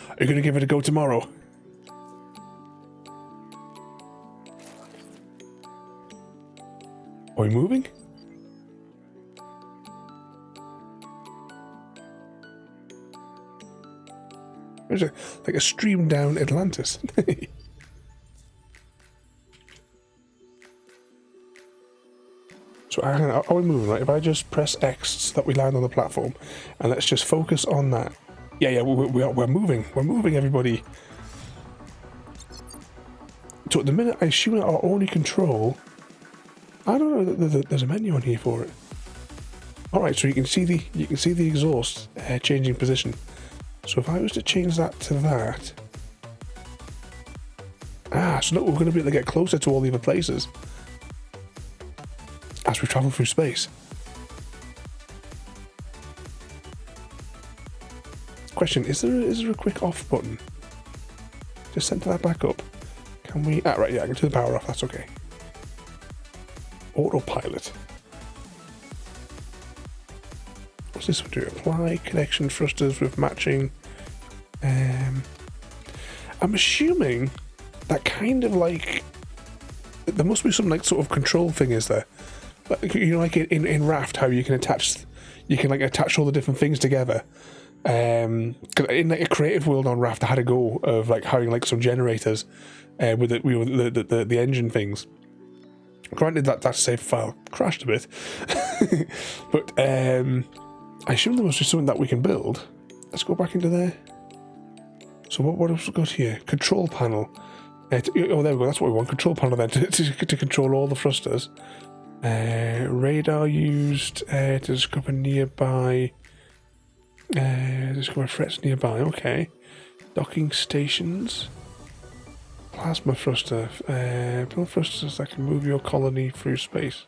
Are you going to give it a go tomorrow? Are we moving? There's like a stream down Atlantis. So are we moving, right? If I just press X so that we land on the platform, and let's just focus on that. Yeah, we're moving. We're moving, everybody. So at the minute, I assume our only control... I don't know, there's a menu on here for it. Alright, so you can see the exhaust changing position. So if I was to change that to that... so now we're going to be able to get closer to all the other places as we travel through space. Question, is there a quick off button? Just center that back up. Can we... right, yeah, I can turn the power off, that's okay. Autopilot. What's this one do? Apply connection thrusters with matching. I'm assuming that kind of like... There must be some like sort of control thing, is there? Like, you know, like in Raft, how you can attach all the different things together. Cause in like a creative world on Raft, I had a go of like having like some generators with the engine things. Granted that save file crashed a bit, but I assume there must be something that we can build. Let's go back into there. So what else we got here? Control panel. Oh, there we go. That's what we want. Control panel then to control all the thrusters. Radar used to discover nearby. Discover threats nearby. Okay. Docking stations. Plasma thruster. Build thrusters that can move your colony through space.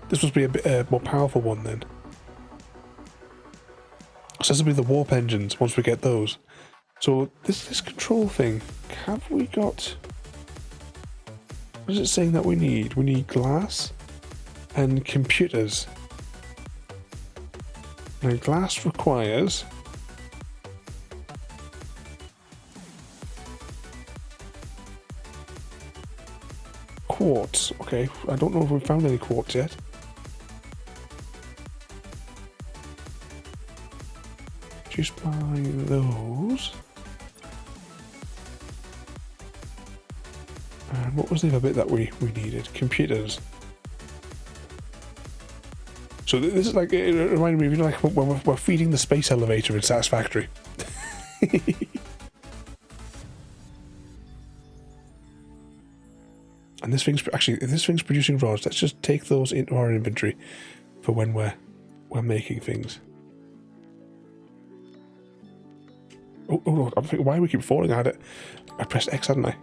This must be a bit more powerful one then. So this will be the warp engines once we get those. So this control thing, have we got... What is it saying that we need? We need glass and computers. Now glass requires... quartz. Okay, I don't know if we've found any quartz yet. Just buy those. And what was the other bit that we needed? Computers. So this is like, it reminded me of, you know, like when we're feeding the space elevator in Satisfactory. And this thing's actually, if this thing's producing rods, let's just take those into our inventory for when we're making things. Oh, I'm thinking, why do we keep falling at it? I pressed X, hadn't I?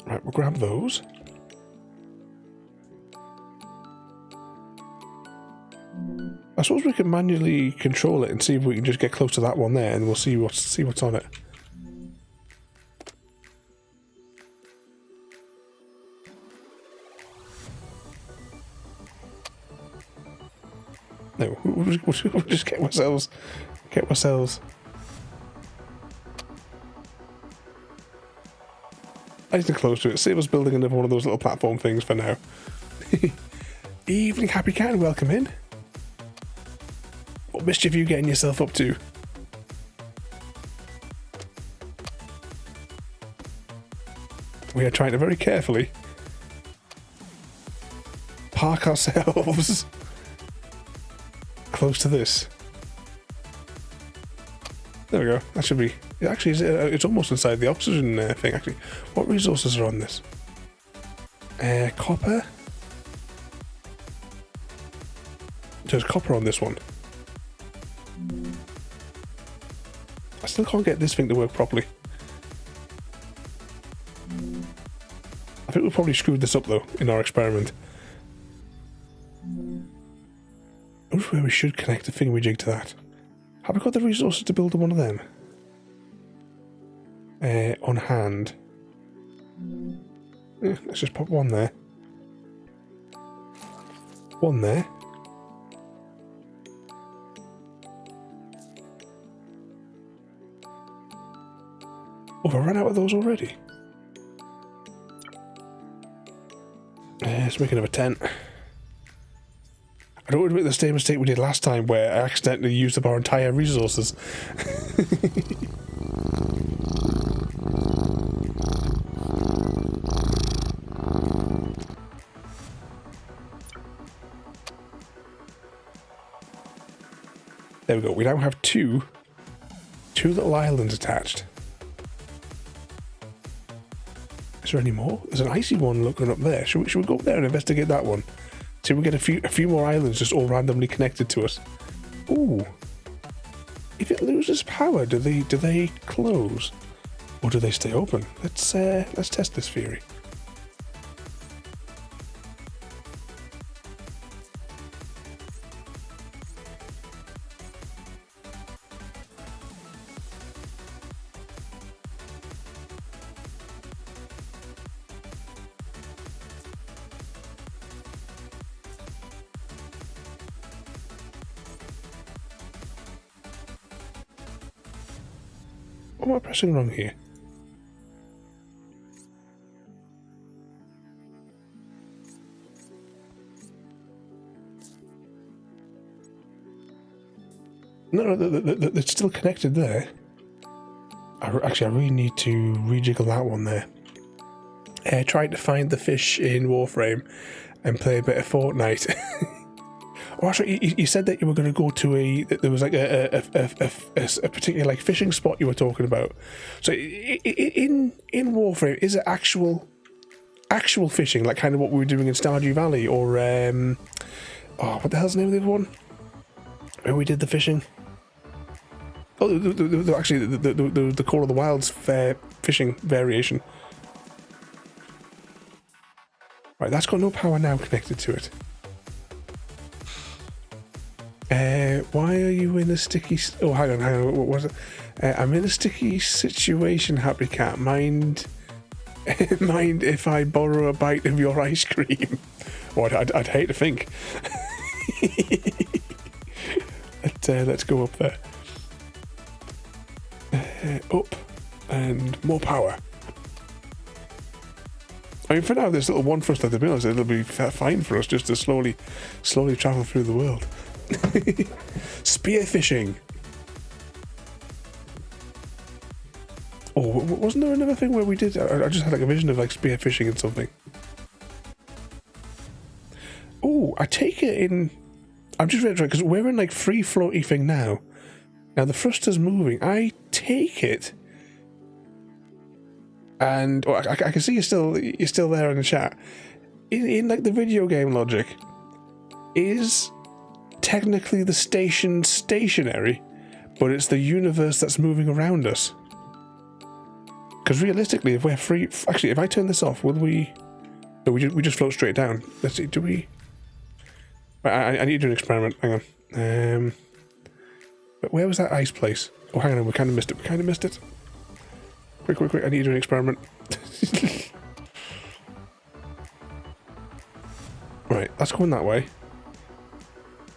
Right, we'll grab those. I suppose we can manually control it and see if we can just get close to that one there, and we'll see what's on it. No, we'll just get ourselves. Nice and close to it. Save us building another one of those little platform things for now. Evening, Happy Cat, and welcome in. What mischief are you getting yourself up to? We are trying to very carefully park ourselves close to this. There we go. That should be... Actually, it's almost inside the oxygen thing, actually. What resources are on this? Copper? There's copper on this one. I still can't get this thing to work properly. I think we probably screwed this up, though, in our experiment. I wonder where we should connect the thingamajig to that. Have we got the resources to build one of them? On hand. Yeah, let's just put one there. One there. Oh, I ran out of those already. Let's make another tent. I don't want to make the same mistake we did last time where I accidentally used up our entire resources. There we go. We now have two little islands attached. Is there any more? There's an icy one looking up there. Should we go up there and investigate that one? See if we get a few more islands just all randomly connected to us. Ooh. If it loses power, do they close? Or do they stay open? Let's test this theory. What am I pressing wrong here? No, it's still connected there. I really need to rejiggle that one there. Trying to find the fish in Warframe and play a bit of Fortnite. Oh, actually, you said that you were going to go to there was like a particular like fishing spot you were talking about. So in Warframe, is it actual fishing, like kind of what we were doing in Stardew Valley, or what the hell's the name of the other one? Where we did the fishing? Oh, actually, the Call of the Wilds fishing variation. Right, that's got no power now connected to it. Why are you in a sticky... Oh, hang on, what was it? I'm in a sticky situation, Happy Cat. Mind if I borrow a bite of your ice cream? Oh, I'd hate to think. Let's go up there. Up, and more power. I mean, for now, there's little one for us, to be honest. It'll be fine for us just to slowly travel through the world. Spearfishing. Oh, wasn't there another thing where we did? I just had like a vision of like spearfishing and something. Oh, I take it in. I'm just ready because we're in like free floaty thing now. Now the thruster's moving. I take it, and I can see you're still there in the chat. In like the video game logic, is technically the station stationary, but it's the universe that's moving around us. Because realistically, if we're free, actually, if I turn this off, will we? No, we just float straight down. Let's see. Do we? I need to do an experiment. Hang on. But where was that ice place? Oh, hang on. We kind of missed it. Quick! I need to do an experiment. Right, that's going that way.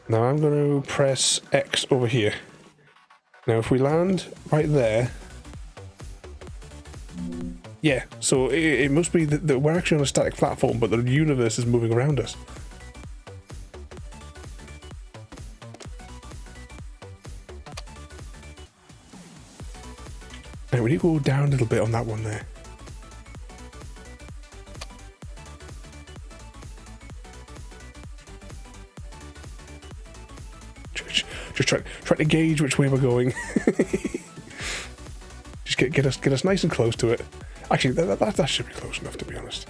Now I'm going to press X over here. Now if we land right there, yeah, so it must be that we're actually on a static platform, but the universe is moving around us. Now we need to go down a little bit on that one there. Just try to gauge which way we're going. Just get us nice and close to it. Actually, that should be close enough, to be honest.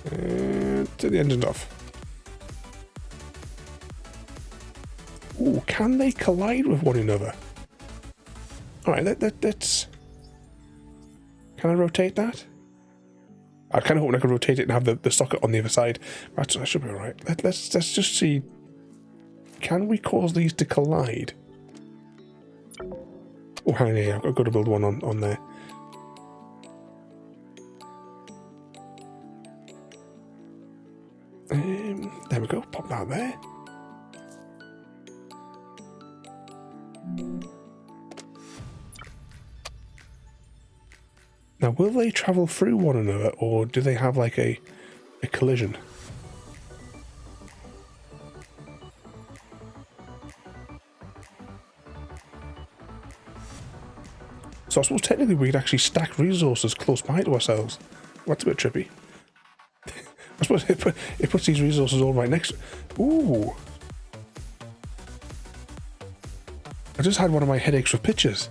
To the engine's off. Ooh, can they collide with one another? All right, let's. Can I rotate that? I kind of hope I can rotate it and have the socket on the other side. That should be all right. Let's just see. Can we cause these to collide? Oh, hang on, yeah, I've got to build one on there. There we go, pop that there. Now, will they travel through one another, or do they have like a collision? So I suppose technically we could actually stack resources close by to ourselves. Well, that's a bit trippy. I suppose it puts these resources all right next to... Ooh. I just had one of my headaches with pictures.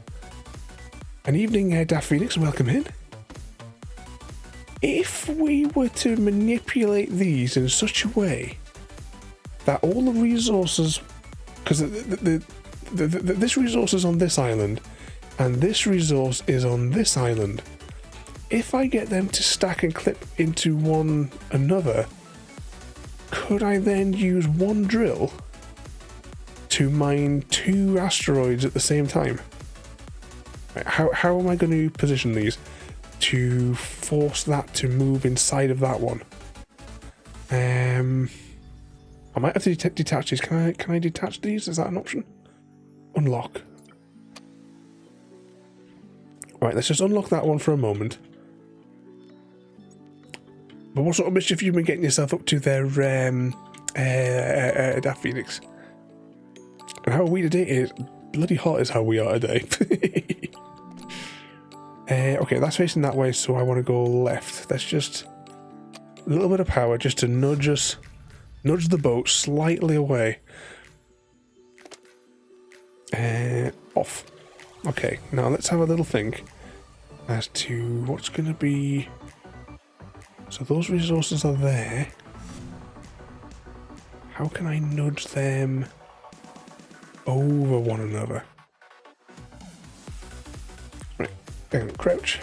An evening, Daft Phoenix, welcome in. If we were to manipulate these in such a way that all the resources... Because this resource is on this island, and this resource is on this island. If I get them to stack and clip into one another, could I then use one drill to mine 2 asteroids at the same time? How am I going to position these to force that to move inside of that one? I might have to detach these. Can I detach these? Is that an option? Unlock. Right, let's just unlock that one for a moment. But what sort of mischief have you been getting yourself up to there, Daft Phoenix? And how are we today? Is bloody hot is how we are today. Okay, that's facing that way, so I want to go left. Let's just... A little bit of power just to nudge the boat slightly away. Off. Okay, now let's have a little think as to what's going to be... So those resources are there. How can I nudge them over one another? And crouch.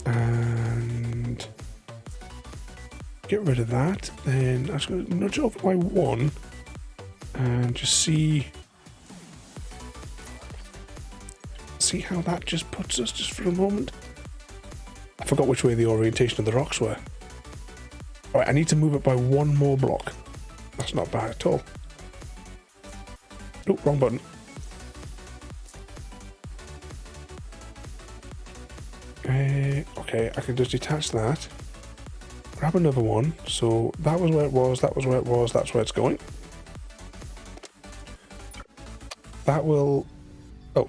And get rid of that. Then I'm just going to nudge it over by 1 and just see how that just puts us just for a moment. I forgot which way the orientation of the rocks were. Alright, I need to move it by 1 more block. That's not bad at all. Nope, wrong button. Okay, I can just detach that. Grab another one. So that was where it was, that was where it was, that's where it's going. That will... Oh.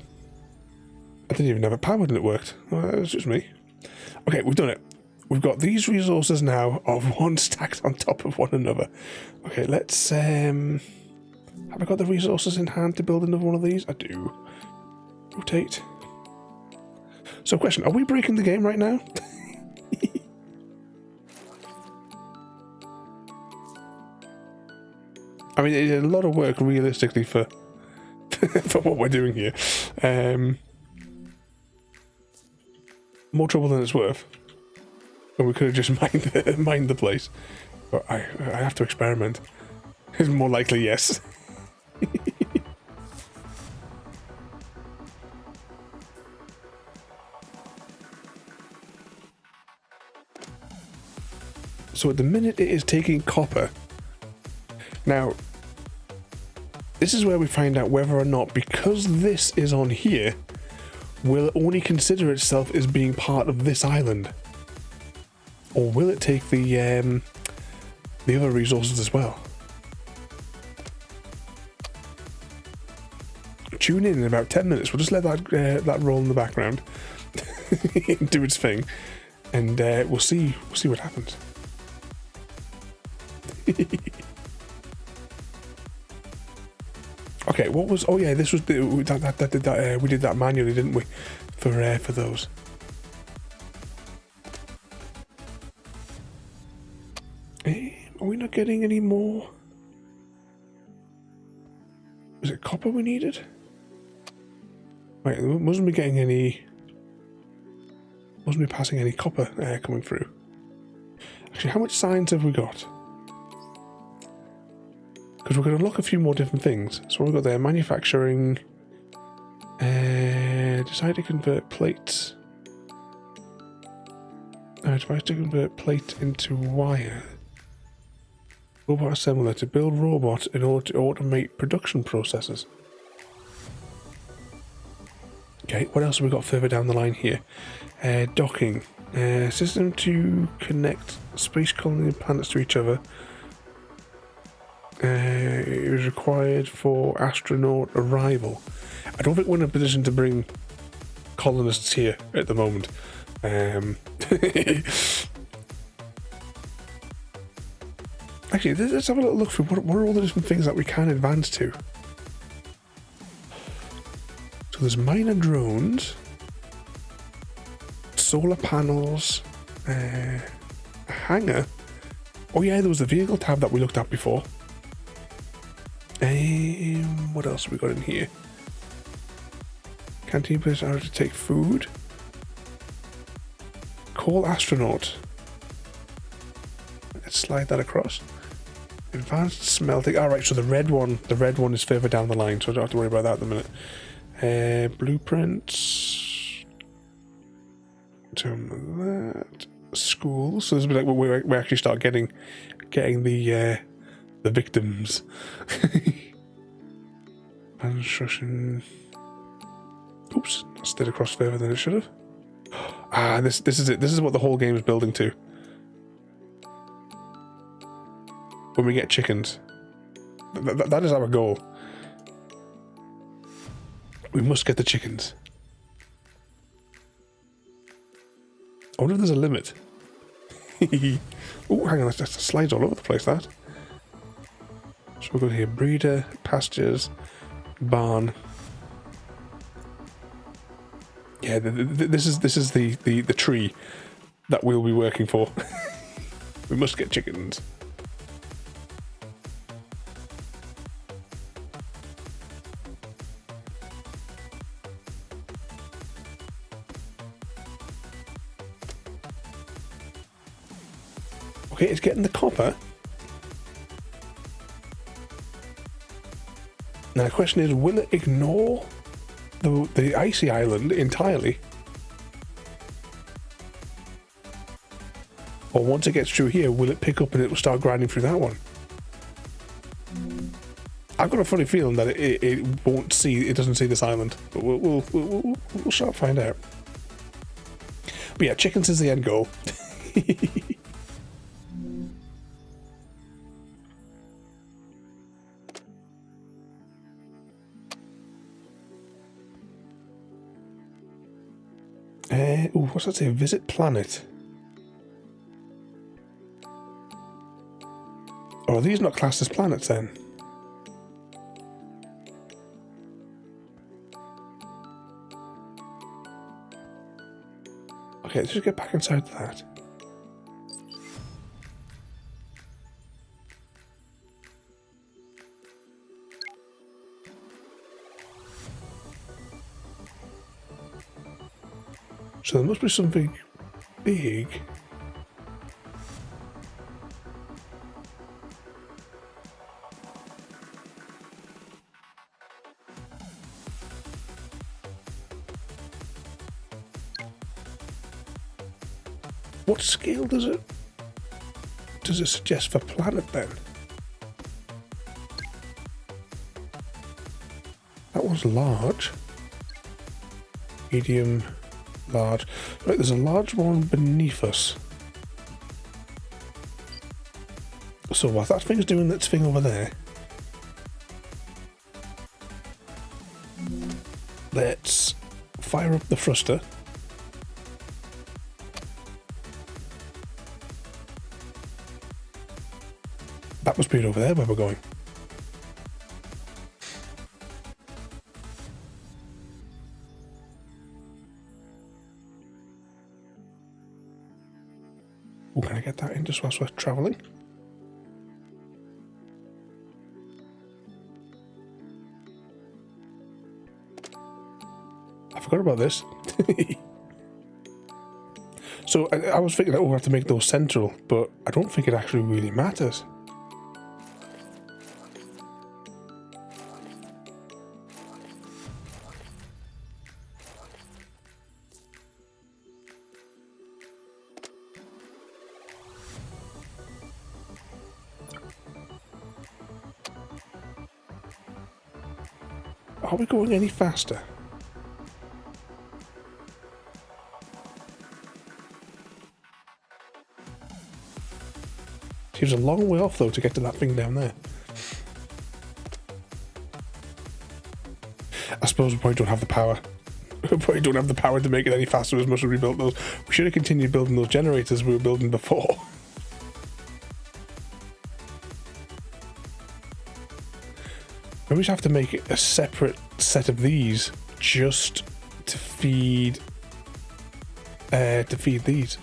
I didn't even have it powered and it worked. Well, it's just me. Okay, we've done it. We've got these resources now of one stacked on top of one another. Okay, let's... have I got the resources in hand to build another one of these? I do. Rotate. So question, are we breaking the game right now? I mean, it's a lot of work realistically for for what we're doing here. More trouble than it's worth. And we could have just mined the place. But I have to experiment. It's more likely yes. So at the minute it is taking copper. Now, this is where we find out whether or not, because this is on here, will it only consider itself as being part of this island? Or will it take the other resources as well? Tune in about 10 minutes. We'll just let that roll in the background. Do its thing. And we'll see what happens. Okay, what was? Oh yeah, this was we did that manually, didn't we? For those. Are we not getting any more? Was it copper we needed? Right, wasn't we getting any? Wasn't we passing any copper coming through? Actually, how much science have we got? Because we're going to unlock a few more different things. So we've got there, manufacturing, decide to convert plates. Try to convert plate into wire. Robot assembler to build robot in order to automate production processes. Okay, what else have we got further down the line here? Docking. System to connect space colony and planets to each other. It was required for astronaut arrival. I don't think we're in a position to bring colonists here at the moment. Actually, let's have a little look through what are all the different things that we can advance to. So there's minor drones, solar panels, a hangar. Oh yeah, there was the vehicle tab that we looked at before. What else have we got in here? Canteen place out to take food. Call astronaut. Let's slide that across. Advanced smelting. Alright, so the red one is further down the line, so I don't have to worry about that at the minute. Blueprints. That. School. So this will be like where we actually start getting the victims. Construction. Oops, I slid across further than it should have. Ah, this is it. This is what the whole game is building to. When we get chickens. That is our goal. We must get the chickens. I wonder if there's a limit. Oh, hang on, that slides all over the place, that. So we've got here breeder, pastures, barn. Yeah, this is the tree that we'll be working for. We must get chickens. Okay, it's getting the copper. Now the question is, will it ignore the icy island entirely? Or once it gets through here, will it pick up and it will start grinding through that one? I've got a funny feeling that it doesn't see this island, but we'll start to find out. But yeah, chickens is the end goal. What's that say? Visit planet. Oh, are these not classed as planets then? Okay, let's just get back inside that. So there must be something big. What scale does it suggest for planet then? That one's large. Medium, large. Right, there's a large one beneath us. So while that thing's doing its thing over there, let's fire up the thruster. That must be it over there where we're going. Oh, can I get that in just whilst we're travelling? I forgot about this. So I was thinking that we'll have to make those central, but I don't think it actually really matters. Are we going any faster? Seems a long way off though to get to that thing down there. I suppose we probably don't have the power. We probably don't have the power to make it any faster as much as we built those. We should have continued building those generators we were building before. Maybe we should have to make a separate set of these just to feed these.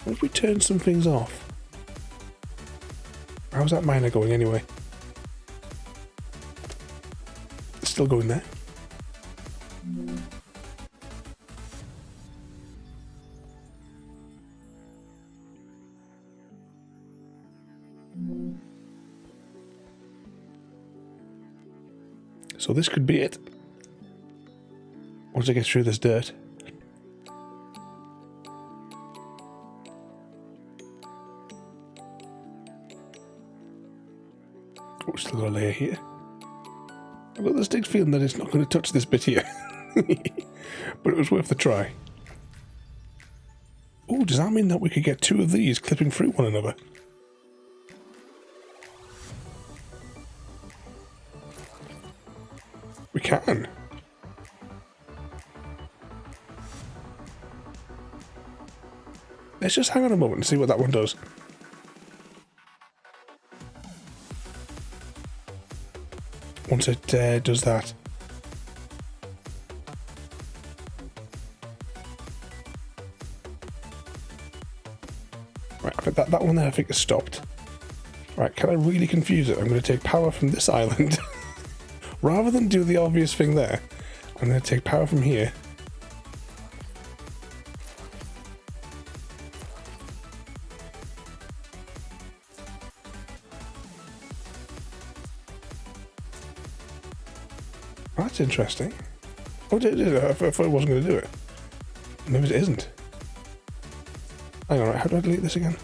What if we turn some things off? How's that miner going anyway? It's still going there. So this could be it. Once I get through this dirt. Oh, still got a layer here. I've got this distinct feeling that it's not going to touch this bit here. But it was worth the try. Oh, does that mean that we could get two of these clipping through one another? We can. Let's just hang on a moment and see what that one does. Once it does that. Right, I think that one there I think is stopped. Right, can I really confuse it? I'm going to take power from this island. Rather than do the obvious thing there, I'm going to take power from here. Well, that's interesting. Oh, I thought it wasn't going to do it. Maybe it isn't. Hang on, right, how do I delete this again?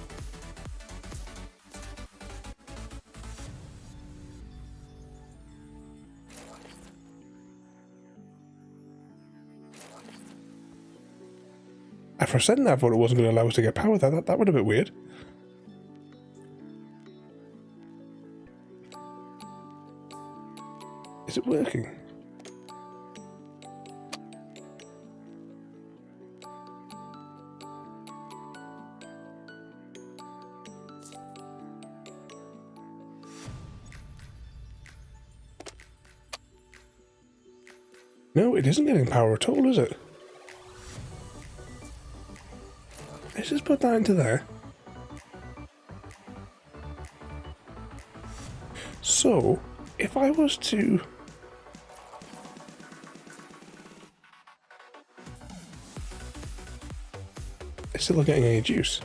After I said that, I thought it wasn't going to allow us to get power. That would have been weird. Is it working? No, it isn't getting power at all, is it? Let's just put that into there. So, if I was to... It's still not getting any juice.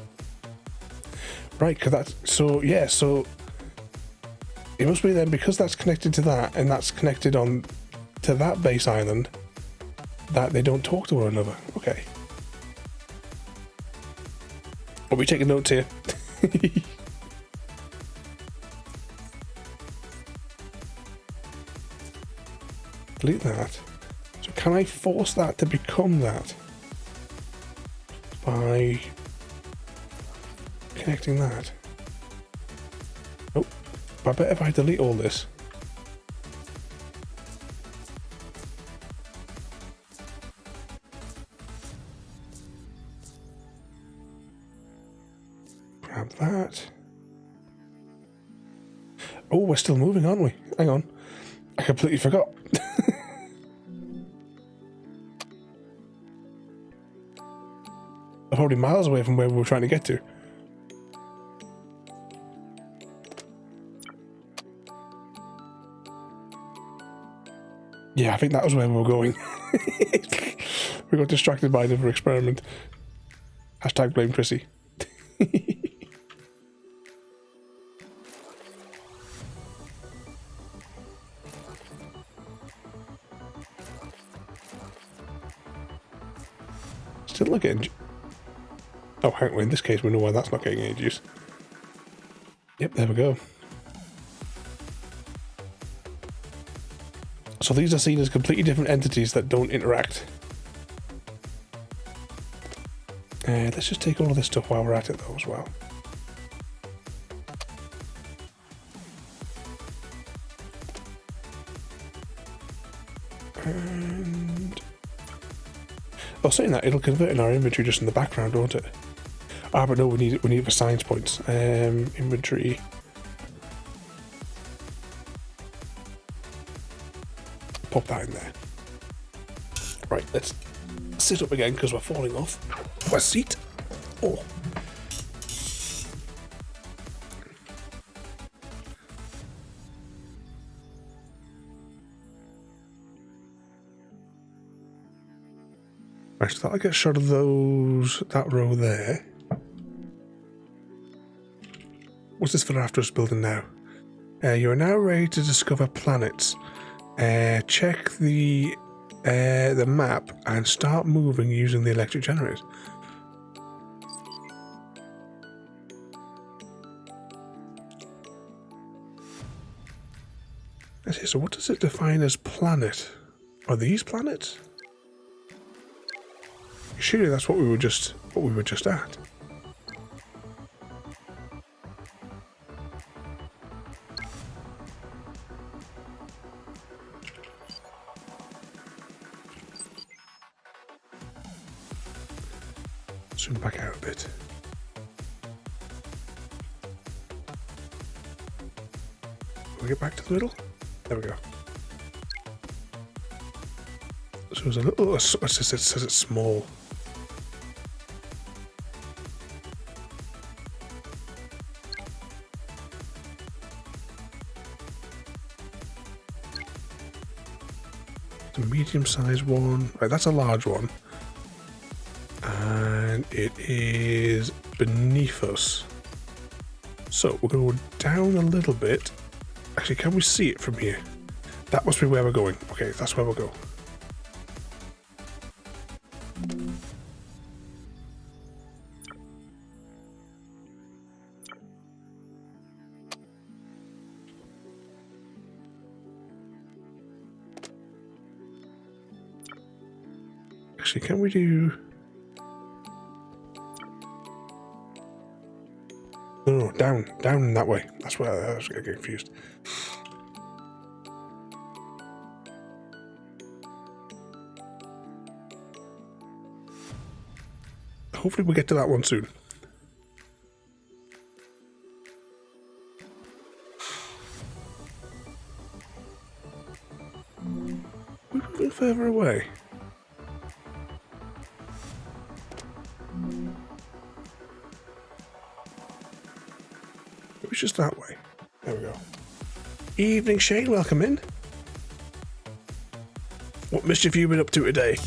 Right, because that's... So, yeah, so... It must be then, because that's connected to that, and that's connected on to that base island, that they don't talk to one another. Okay. Are we taking notes here? Delete that. So can I force that to become that? By connecting that? Nope. But I bet if I delete all this. Grab that. Oh, we're still moving, aren't we? Hang on. I completely forgot. I'm probably miles away from where we were trying to get to. Yeah, I think that was where we were going. We got distracted by another experiment. Hashtag blame Chrissy. Still not getting... Oh, hang on, in this case we know why that's not getting any juice. Yep, there we go. So these are seen as completely different entities that don't interact. Let's just take all of this stuff while we're at it though as well. And... Oh, saying that, it'll convert in our inventory just in the background, won't it? Ah, but no, we need it for science points. Inventory. Pop that in there. Right, let's sit up again because we're falling off our seat. Oh. Right, so that'll get a shot of that row there. What's this for after us building now? You are now ready to discover planets. Check the map and start moving using the electric generators. Let's see, so what does it define as planet? Are these planets? Surely that's what we were just at. Zoom back out a bit. We'll get back to the middle. There we go. So there's a little. It says it's small. It's a medium-sized one. Right, that's a large one. And it is beneath us. So we're going to go down a little bit. Actually, can we see it from here? That must be where we're going. Okay, that's where we'll go. Actually, can we do... No, down that way. That's where I was getting confused. Hopefully we'll get to that one soon. We're moving further away. It was just that way. There we go. Evening, Shane. Welcome in. What mischief have you been up to today?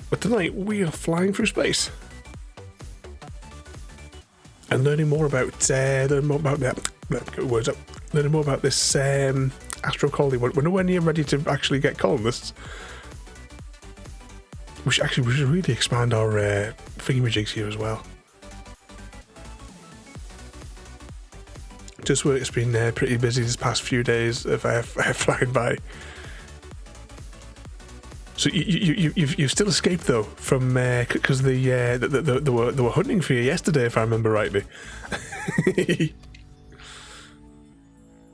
But tonight we are flying through space and learning more about learning more about this Astro Colony. When you're ready to actually get colonists, we should really expand our thingamajigs here as well. Just where it's been pretty busy this past few days of flying by. So you've still escaped though from because they were hunting for you yesterday, if I remember rightly.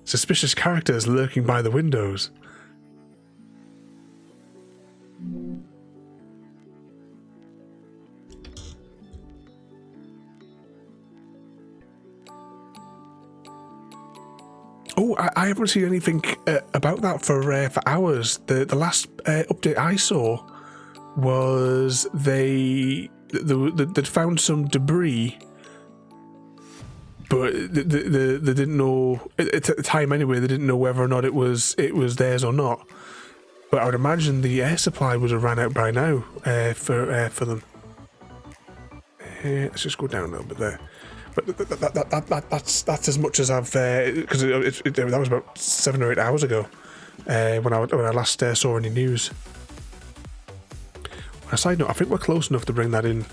Suspicious characters lurking by the windows. Oh, I haven't seen anything about that for hours. The last update I saw was they'd found some debris, but they didn't know at the time anyway. They didn't know whether or not it was theirs or not. But I would imagine the air supply would have ran out by now for them. Let's just go down a little bit there. But that's as much as I've because that was about 7 or 8 hours ago when I last saw any news. On a side note, I think we're close enough to bring that in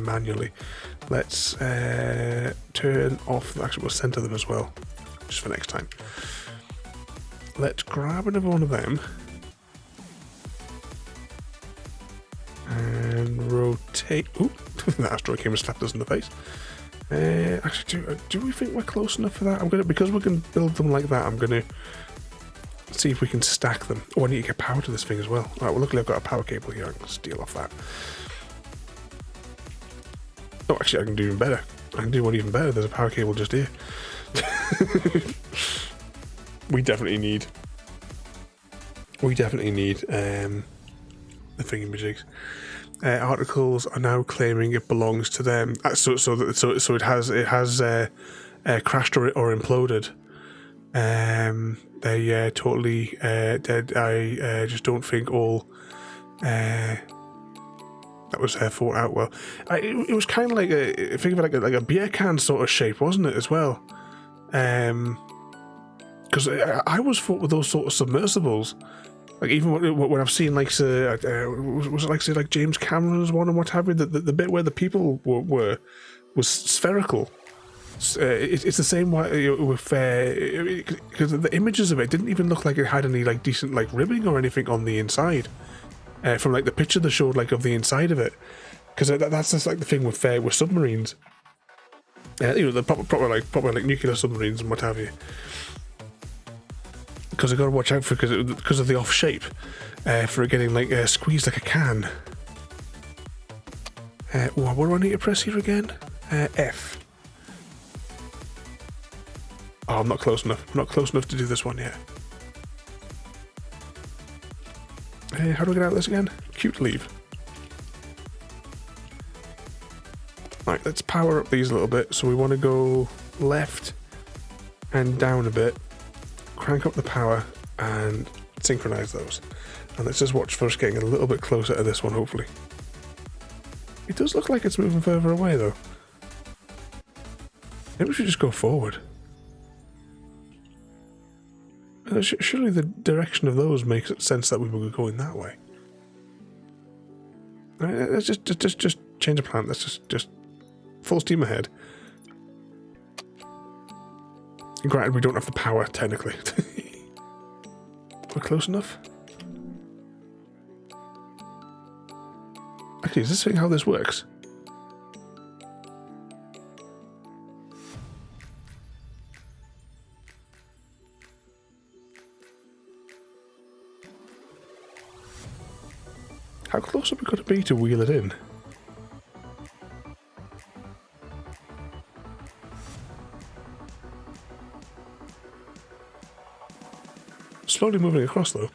manually. Let's turn off. Actually, we'll center them as well, just for next time. Let's grab another one of them and rotate. Oop! The asteroid came and slapped us in the face. Actually, do we think we're close enough for that? Because we can build them like that, I'm gonna see if we can stack them. Oh, I need to get power to this thing as well. Right, well, luckily I've got a power cable here. I can steal off that. Oh, actually, I can do even better. I can do one even better. There's a power cable just here. We definitely need the thingamajigs. Articles are now claiming it belongs to them. So it has crashed or imploded. They totally dead. I just don't think all that was thought out well. It was kind of like think of it like a beer can sort of shape, wasn't it, as well? Because I was thought with those sort of submersibles. Like even when I've seen was it like say like James Cameron's one and what have you, the bit where the people was spherical. It's the same way with because the images of it didn't even look like it had any like decent like ribbing or anything on the inside. From like the picture they showed like of the inside of it, because that's just like the thing with submarines. The proper like nuclear submarines and what have you. Because I've got to watch out for because of the off shape for it getting like squeezed like a can. What do I need to press here again? F. Oh, I'm not close enough. I'm not close enough to do this one yet. How do I get out of this again? Cute leave. Right, let's power up these a little bit. So we want to go left and down a bit. Crank up the power and synchronize those. And let's just watch for us getting a little bit closer to this one, hopefully. It does look like it's moving further away, though. Maybe we should just go forward. surely the direction of those makes sense that we were going that way. Right, let's just change the plan. Let's just full steam ahead. Granted, we don't have the power technically. We're close enough. Actually, is this thing how this works? How close are we going to be to wheel it in? Slowly moving across though.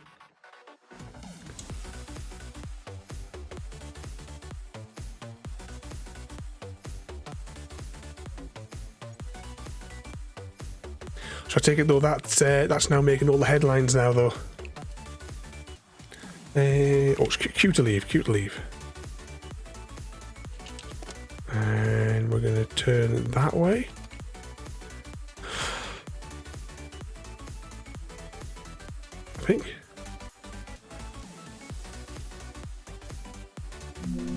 So I take it though that's now making all the headlines now though. Oh, it's cute to leave, cute to leave. And we're going to turn that way. I think.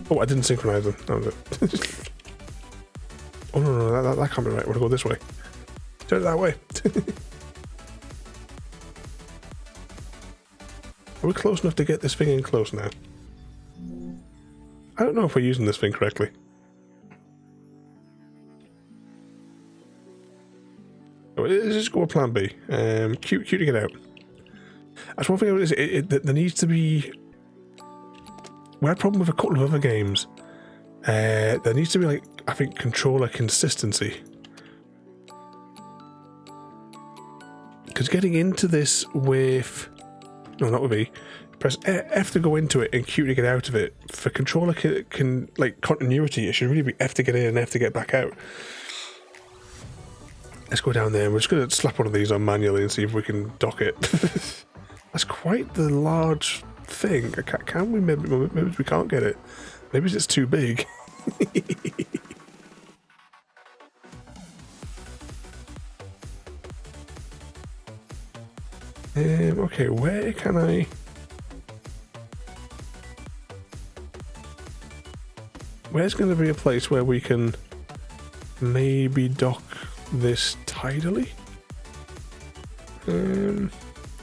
Oh, I didn't synchronize them. That was it. Oh, no, that can't be right. We're going to go this way. Turn it that way. Are we close enough to get this thing in close now? I don't know if we're using this thing correctly. Oh, let's just go with plan B. Cute to get out. That's one thing about this. There needs to be... We had a problem with a couple of other games. There needs to be, like, I think, controller consistency. Because getting into this with... No, not with E. Press F to go into it and Q to get out of it. For controller can like continuity, it should really be F to get in and F to get back out. Let's go down there. We're just going to slap one of these on manually and see if we can dock it. That's quite the large thing. Can we? Maybe we can't get it. Maybe it's too big. Okay, where can I... Where's going to be a place where we can maybe dock this tidily? I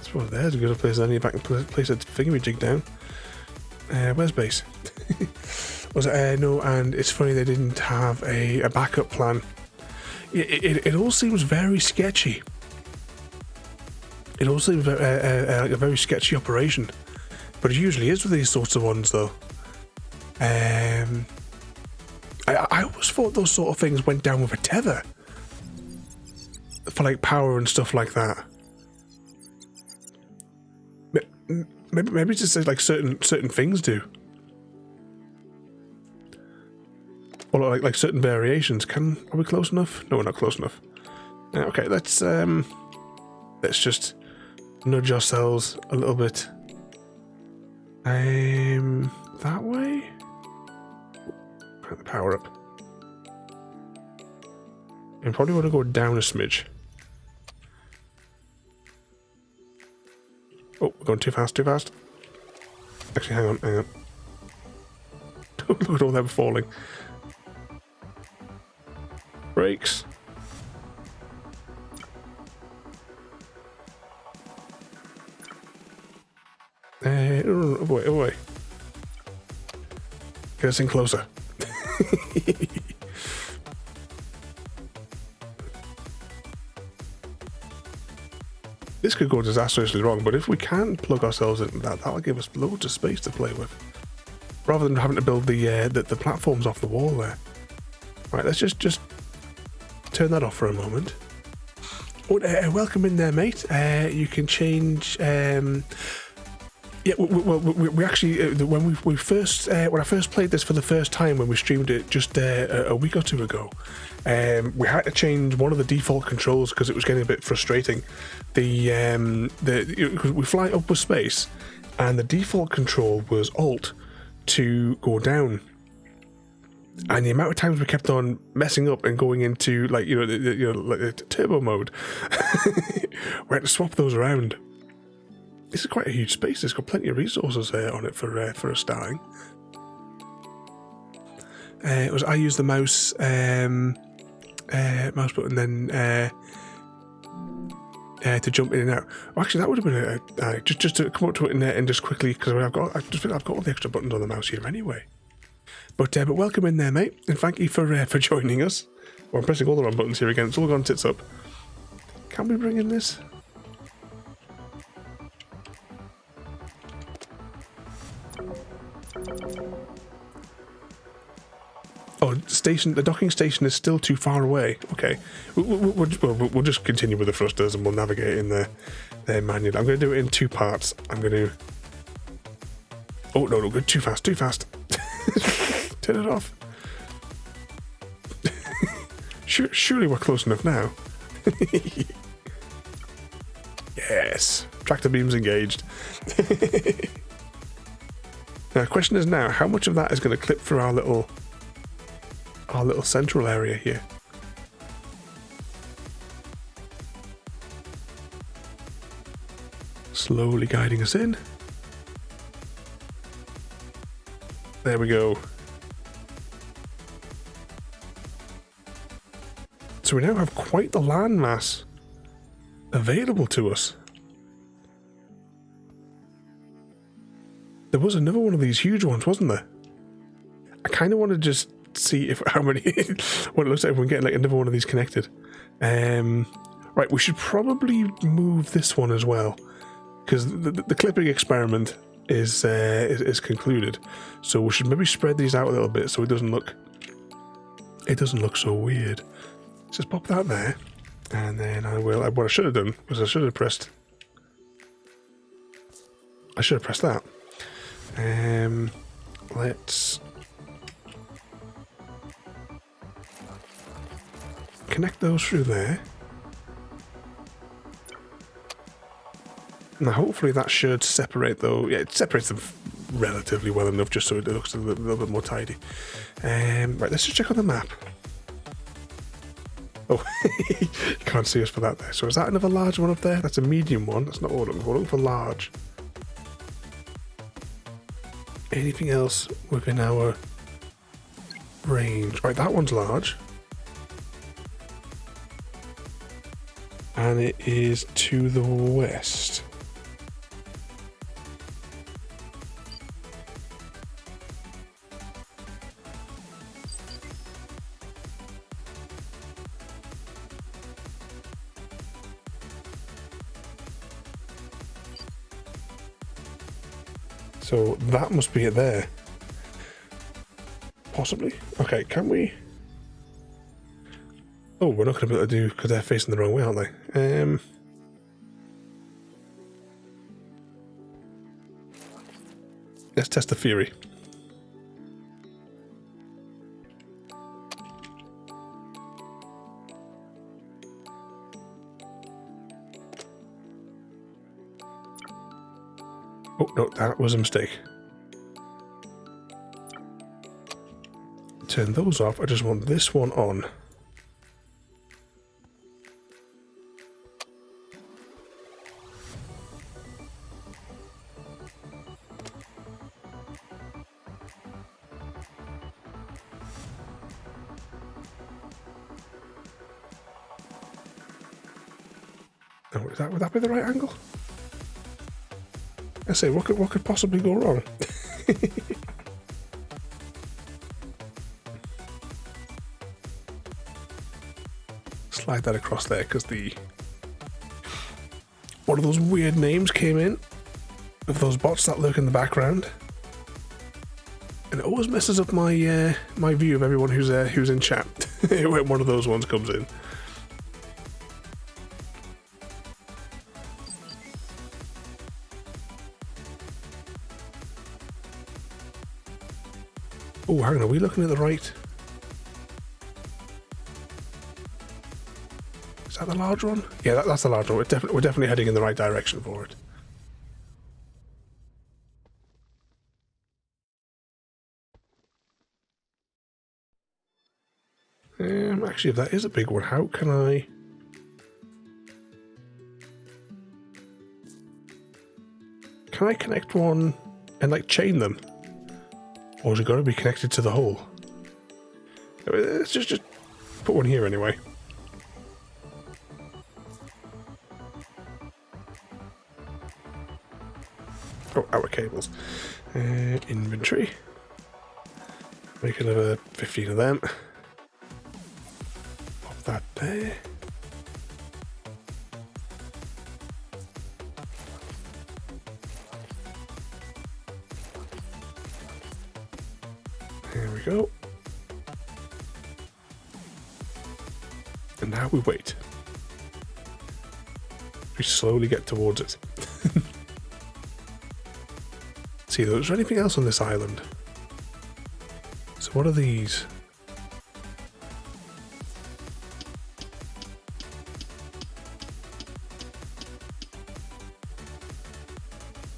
suppose there's a good place then if I can place a thingamajig down. Where's base? Was it no, and it's funny they didn't have a backup plan. It all seems very sketchy. It all seems like a very sketchy operation, but it usually is with these sorts of ones, though. I always thought those sort of things went down with a tether for like power and stuff like that. Maybe it's just like certain things do, or like certain variations. Are we close enough? No, we're not close enough. Okay, let's just nudge ourselves a little bit. That way? Put the power up. And probably want to go down a smidge. Oh, we're going too fast. Actually, hang on. Look at all them falling. Brakes. Oh boy. Get us in closer. This could go disastrously wrong, but if we can plug ourselves in that'll give us loads of space to play with. Rather than having to build the platforms off the wall there. Right, let's just turn that off for a moment. Oh, welcome in there, mate. You can change... Yeah, we actually when I first played this for the first time when we streamed it just a week or two ago, we had to change one of the default controls because it was getting a bit frustrating. We fly up with space, and the default control was Alt to go down, and the amount of times we kept on messing up and going into like the turbo mode, we had to swap those around. This is quite a huge space. It's got plenty of resources on it for a starting. I use the mouse button then to jump in and out. Oh, actually, that would have been just to come up to it and just quickly, because I've got all the extra buttons on the mouse here anyway. But welcome in there, mate, and thank you for joining us. Oh, I'm pressing all the wrong buttons here again. It's all gone tits up. Can we bring in this? Oh, the docking station is still too far away. Okay, we'll just continue with the thrusters and we'll navigate in there manually. I'm going to do it in 2 parts. I'm going to... Oh, no, good. Too fast. Turn it off. Surely we're close enough now. Yes. Tractor beams engaged. Now, the question is now, how much of that is going to clip through our little central area here? Slowly guiding us in. There we go. So we now have quite the landmass available to us. There was another one of these huge ones, wasn't there? I kind of want to just see how many what it looks like if we get like another one of these connected. Right, we should probably move this one as well, because the clipping experiment is concluded. So we should maybe spread these out a little bit so it doesn't look so weird. Let's just pop that there, and then what I should have done was I should have pressed that. Let's connect those through there. Now hopefully that should separate though. Yeah, it separates them relatively well enough just so it looks a little bit more tidy. Right, let's just check on the map. Oh, you can't see us for that there. So is that another large one up there? That's a medium one. That's not what we're looking for. We're looking for large. Anything else within our range? Right, that one's large. And it is to the west. So that must be it there. Possibly. Okay, can we... Oh, we're not going to be able to do, because they're facing the wrong way, aren't they? Let's test the theory. Oh, no, that was a mistake. Turn those off. I just want this one on. Oh, would that be the right angle? I say, what could possibly go wrong? Slide that across there because one of those weird names came in of those bots that lurk in the background, and it always messes up my my view of everyone who's in chat when one of those ones comes in. Oh, hang on, are we looking at the right? Is that the large one? Yeah, that's the large one. We're definitely heading in the right direction for it. Actually, if that is a big one, how can I... Can I connect one and like chain them? Or is it got to be connected to the hole? Let's just put one here anyway. Oh, our cables. Inventory. Make another 15 of them. Pop that there. There we go. And now we wait. We slowly get towards it. See, is there anything else on this island? So what are these?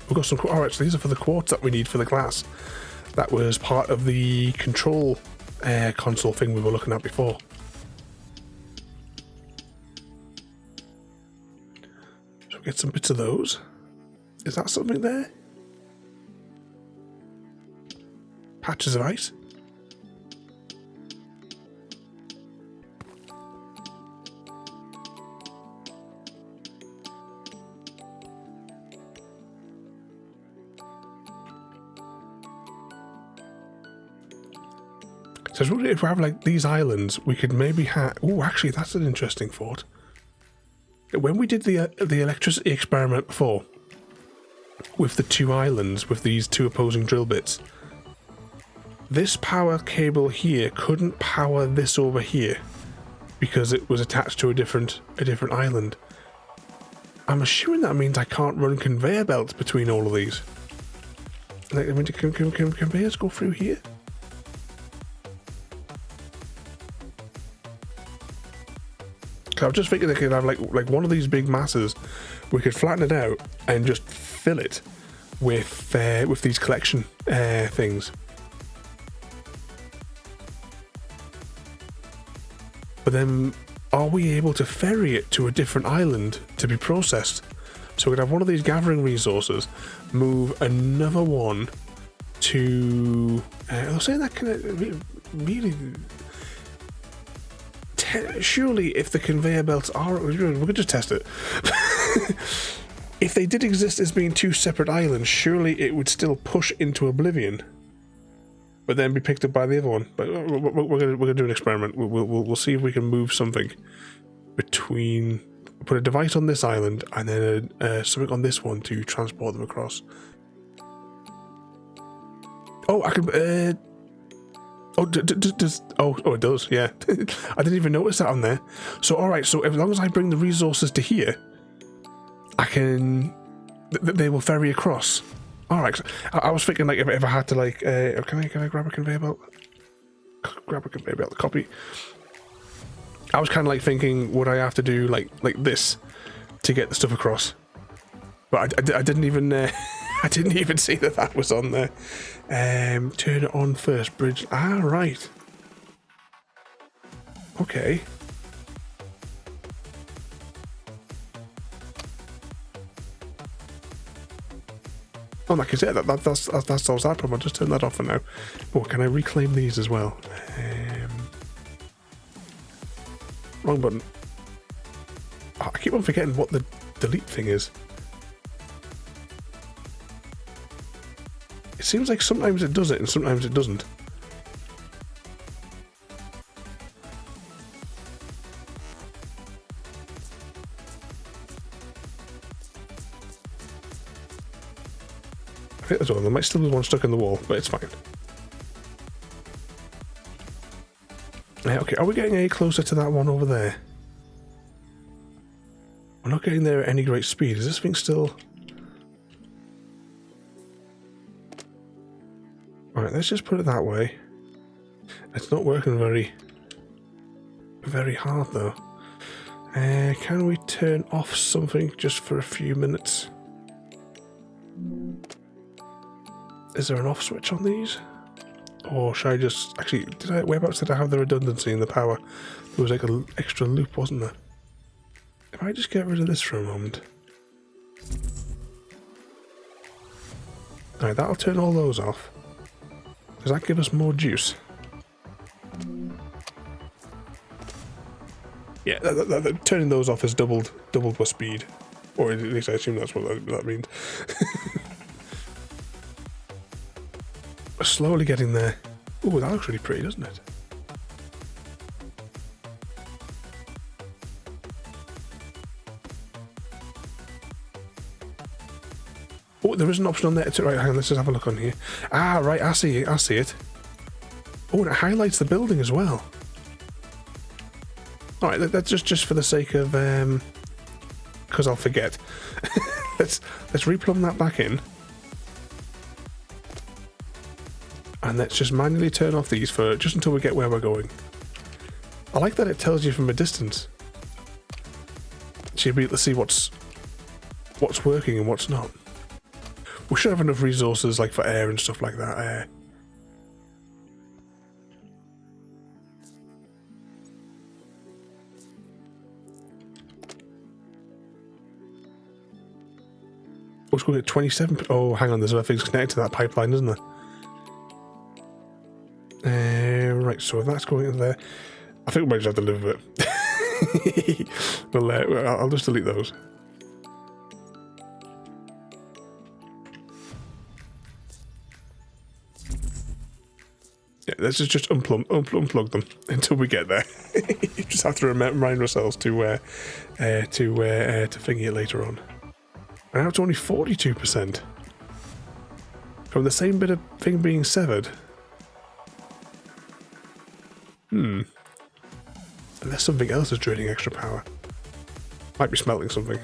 We've got some... Alright, so these are for the quartz that we need for the glass. That was part of the control console thing we were looking at before. So get some bits of those. Is that something there? Patches of ice. So I was wondering if we have like these islands, we could maybe have... Oh, actually, that's an interesting thought. When we did the electricity experiment before, with the two islands, with these two opposing drill bits, this power cable here couldn't power this over here because it was attached to a different island. I'm assuming that means I can't run conveyor belts between all of these. Like, I mean, can conveyors go through here? I was just thinking they could have like one of these big masses. We could flatten it out and just fill it with these collection things. But then, are we able to ferry it to a different island to be processed? So we'd have one of these gathering resources, move another one to... I was saying that kind of really... Surely, if the conveyor belts are... We could just test it. If they did exist as being two separate islands, surely it would still push into oblivion. But then be picked up by the other one. But we're gonna do an experiment. We'll see if we can move something between. Put a device on this island and then something on this one to transport them across. Oh, I can. It does. Yeah, I didn't even notice that on there. So all right. So as long as I bring the resources to here, I can. They will ferry across. Alright, I was thinking like if I had to like, can I grab a conveyor belt? Grab a conveyor belt, copy. I was kind of like thinking, would I have to do like this to get the stuff across? But I didn't even, I didn't even see that was on there. Turn it on first, bridge. Ah, right. Okay. Oh, like I said, that solves that problem. I'll just turn that off for now. Oh, can I reclaim these as well? Wrong button. Oh, I keep on forgetting what the delete thing is. It seems like sometimes it does it and sometimes it doesn't. I think there's one. There might still be one stuck in the wall, but it's fine. Okay, are we getting any closer to that one over there? We're not getting there at any great speed. Is this thing still... Alright, let's just put it that way. It's not working very hard though. Can we turn off something just for a few minutes? Is there an off switch on these? Or should I just... Actually, whereabouts did I have the redundancy in the power? There was like an extra loop, wasn't there? If I just get rid of this for a moment. Alright, that'll turn all those off. Does that give us more juice? Yeah, turning those off has doubled my speed. Or at least I assume that's what that means. We're slowly getting there. Ooh, that looks really pretty, doesn't it? Oh, there is an option on there. Right, hang on, let's just have a look on here. Ah, right, I see it. Oh, and it highlights the building as well. Alright, that's just for the sake of, because I'll forget. let's replumb that back in. And let's just manually turn off these for just until we get where we're going. I like that it tells you from a distance. So you'll be able to see what's working and what's not. We should have enough resources like for air and stuff like that. What's going at 27? Oh, hang on, there's other things connected to that pipeline, isn't there? Right, so if that's going in there, I think we might just have to live with it. Well, I'll just delete those. Yeah, let's just unplug them until we get there. You just have to remind ourselves to thingy it later on. And now it's only 42% from the same bit of thing being severed. Unless something else is draining extra power. Might be smelting something.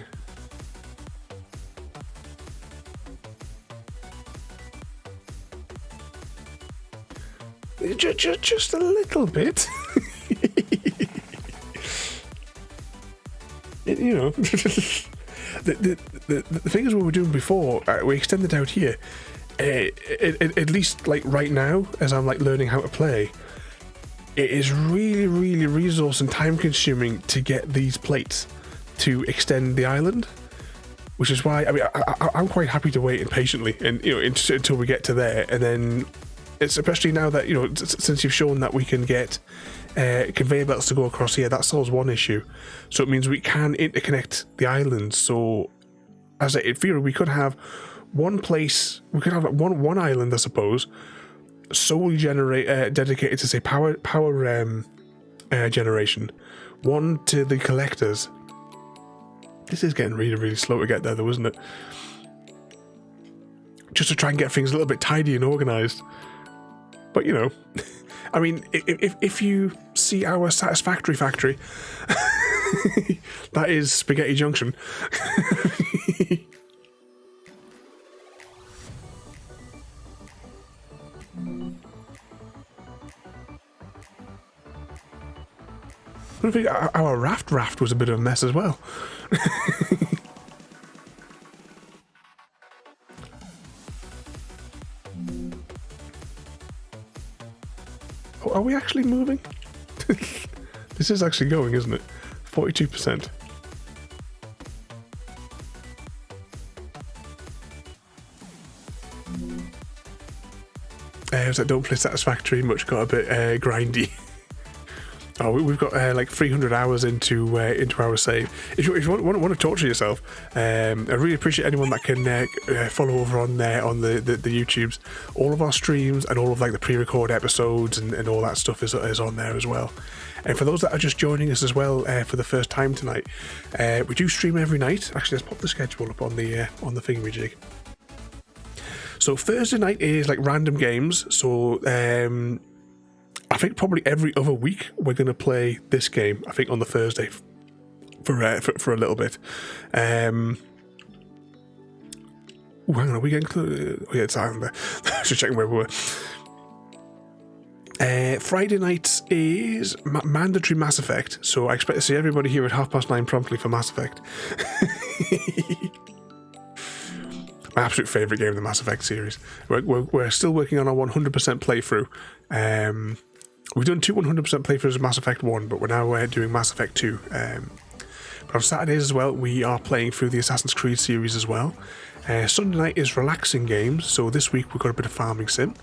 Just a little bit. You know, the thing is what we were doing before, we extended out here. At least like right now, as I'm like learning how to play, it is really resource and time consuming to get these plates to extend the island. Which is why, I mean, I'm quite happy to wait impatiently, and you know, until we get to there, and then. It's especially now that, you know, since you've shown that we can get conveyor belts to go across here, that solves one issue. So it means we can interconnect the islands. So, as in theory, we could have one place, we could have one island, I suppose, solely dedicated to say power generation, one to the collectors. This is getting really slow to get there, though, isn't it? Just to try and get things a little bit tidy and organised. But, you know, I mean, if you see our Satisfactory factory, that is Spaghetti Junction. I think our raft was a bit of a mess as well. Are we actually moving? This is actually going, isn't it? 42%. Was that don't play Satisfactory, much got a bit grindy. Oh, we've got like 300 hours into our save. If you want to torture yourself, I really appreciate anyone that can follow over on the YouTubes. All of our streams and all of like the pre-record episodes and all that stuff is on there as well. And for those that are just joining us as well for the first time tonight, we do stream every night. Actually, let's pop the schedule up on the thingamajig. So Thursday night is like random games. So I think probably every other week we're going to play this game. I think on the Thursday for a little bit. Hang on, are we getting close? Oh yeah, it's on there. Just checking where we were. Friday nights is mandatory Mass Effect, so I expect to see everybody here at 9:30 promptly for Mass Effect. My absolute favourite game of the Mass Effect series. We're still working on our 100% playthrough. We've done two 100% playthroughs of Mass Effect 1, but we're now doing Mass Effect 2. But on Saturdays as well, we are playing through the Assassin's Creed series as well. Sunday night is relaxing games, so this week we've got a bit of farming sim.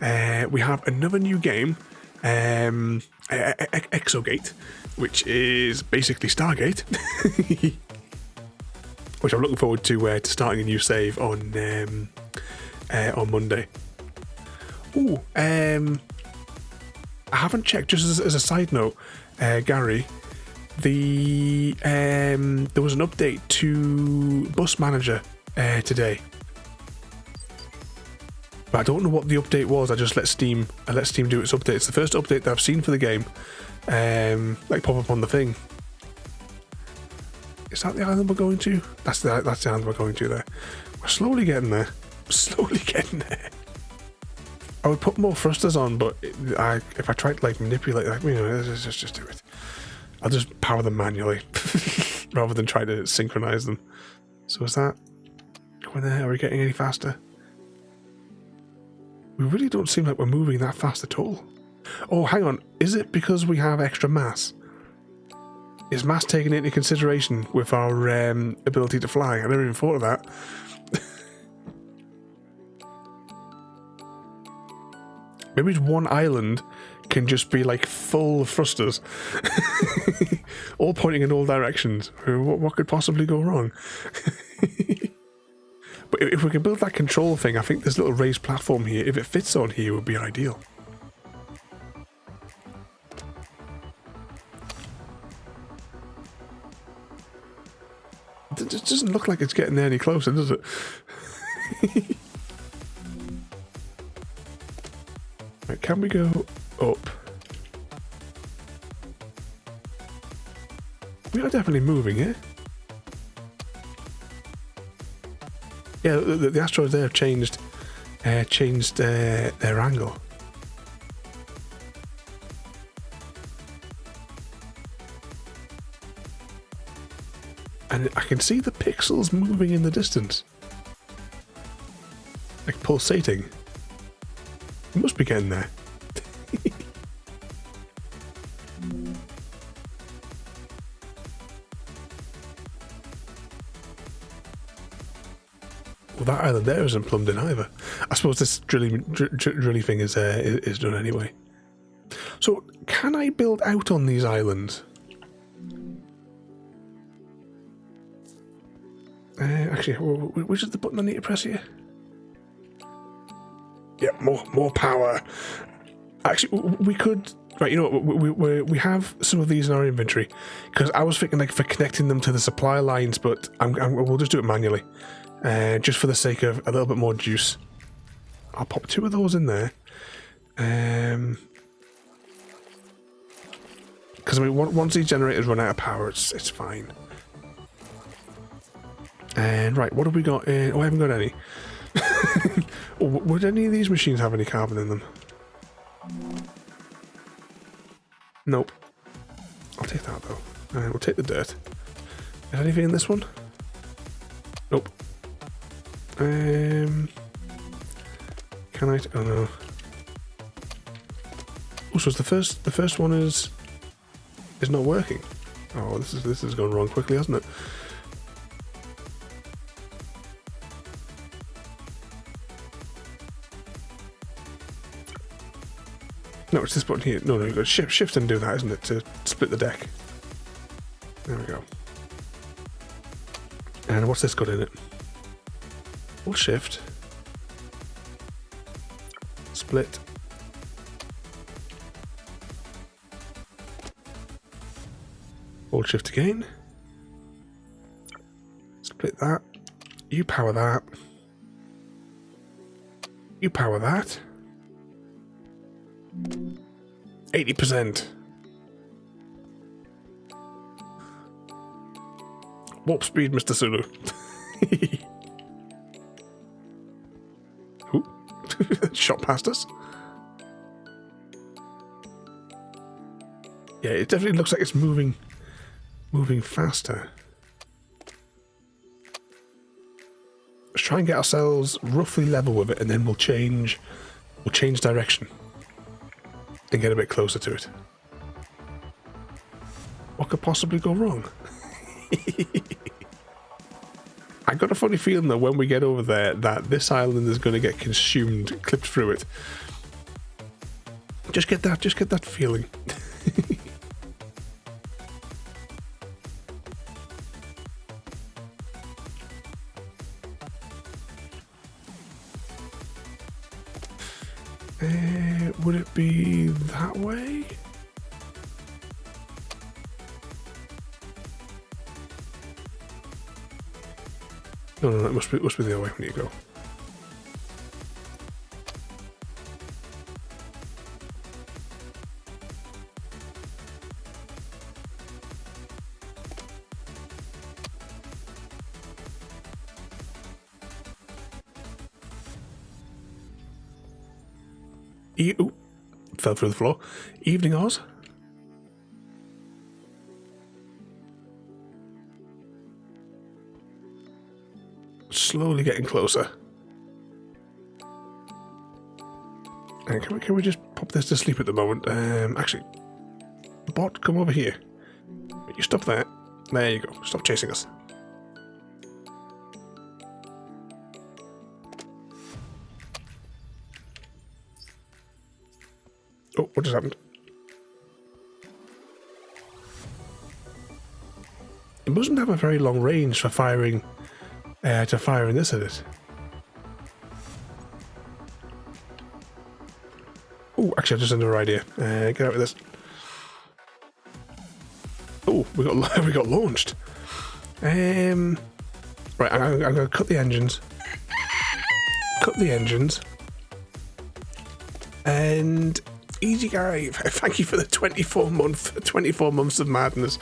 We have another new game, Exogate, which is basically Stargate, which I'm looking forward to starting a new save on Monday. Ooh, I haven't checked, just as a side note, Gary, there was an update to Bus Manager today. But I don't know what the update was. I just let Steam do its update. It's the first update that I've seen for the game. Like pop up on the thing. Is that the island we're going to? That's the island we're going to there. We're slowly getting there. Slowly getting there. I would put more thrusters on, but if I tried to like manipulate that, just do it. I'll just power them manually rather than try to synchronize them. So is that going there? Are we getting any faster? We really don't seem like we're moving that fast at all. Oh, hang on. Is it because we have extra mass? Is mass taken into consideration with our ability to fly? I never even thought of that. Maybe one island can just be like full of thrusters, all pointing in all directions. What could possibly go wrong? But if we can build that control thing, I think this little raised platform here, if it fits on here, would be ideal. It doesn't look like it's getting there any closer, does it? Right, can we go up? We are definitely moving here. Yeah, the asteroids there have changed their angle. And I can see the pixels moving in the distance. Like pulsating. We must be getting there. Well, that island there isn't plumbed in either. I suppose this drilling thing is done anyway. So, can I build out on these islands? Actually, which is the button I need to press here? Yeah, more power. Actually, we could. Right, you know what? We have some of these in our inventory because I was thinking like for connecting them to the supply lines, but we'll just do it manually, just for the sake of a little bit more juice. I'll pop 2 of those in there, because I mean, once these generators run out of power, it's fine. And right, what have we got in? Oh, I haven't got any. Would any of these machines have any carbon in them? Nope. I'll take that though. We'll take the dirt. Is anything in this one? Nope. Can I? Oh no. Oh, so the first one is not working. Oh, this is going wrong quickly, hasn't it? No, it's this button here. No, you've got to shift and do that, isn't it? To split the deck. There we go. And what's this got in it? Hold shift. Split. Hold shift again. Split that. You power that. You power that. 80%. Warp speed, Mr. Sulu. Ooh. Shot past us. Yeah, it definitely looks like it's moving faster. Let's try and get ourselves roughly level with it, and then we'll change direction and get a bit closer to it. What could possibly go wrong? I got a funny feeling that when we get over there, that this island is going to get consumed, clipped through it. Just get that feeling. Would it be that way? No, it must be the other way we need to go. Ooh, fell through the floor. Evening, Oz. Slowly getting closer. And can we just pop this to sleep at the moment? Actually, bot, come over here. You stop there. There you go. Stop chasing us. Oh, what just happened? It mustn't have a very long range for firing, to firing this at it. Oh, actually, I just had another idea. Get out with this. Oh, we got launched. Right, I'm going to cut the engines. Cut the engines. And easy guy, thank you for the 24 months of madness.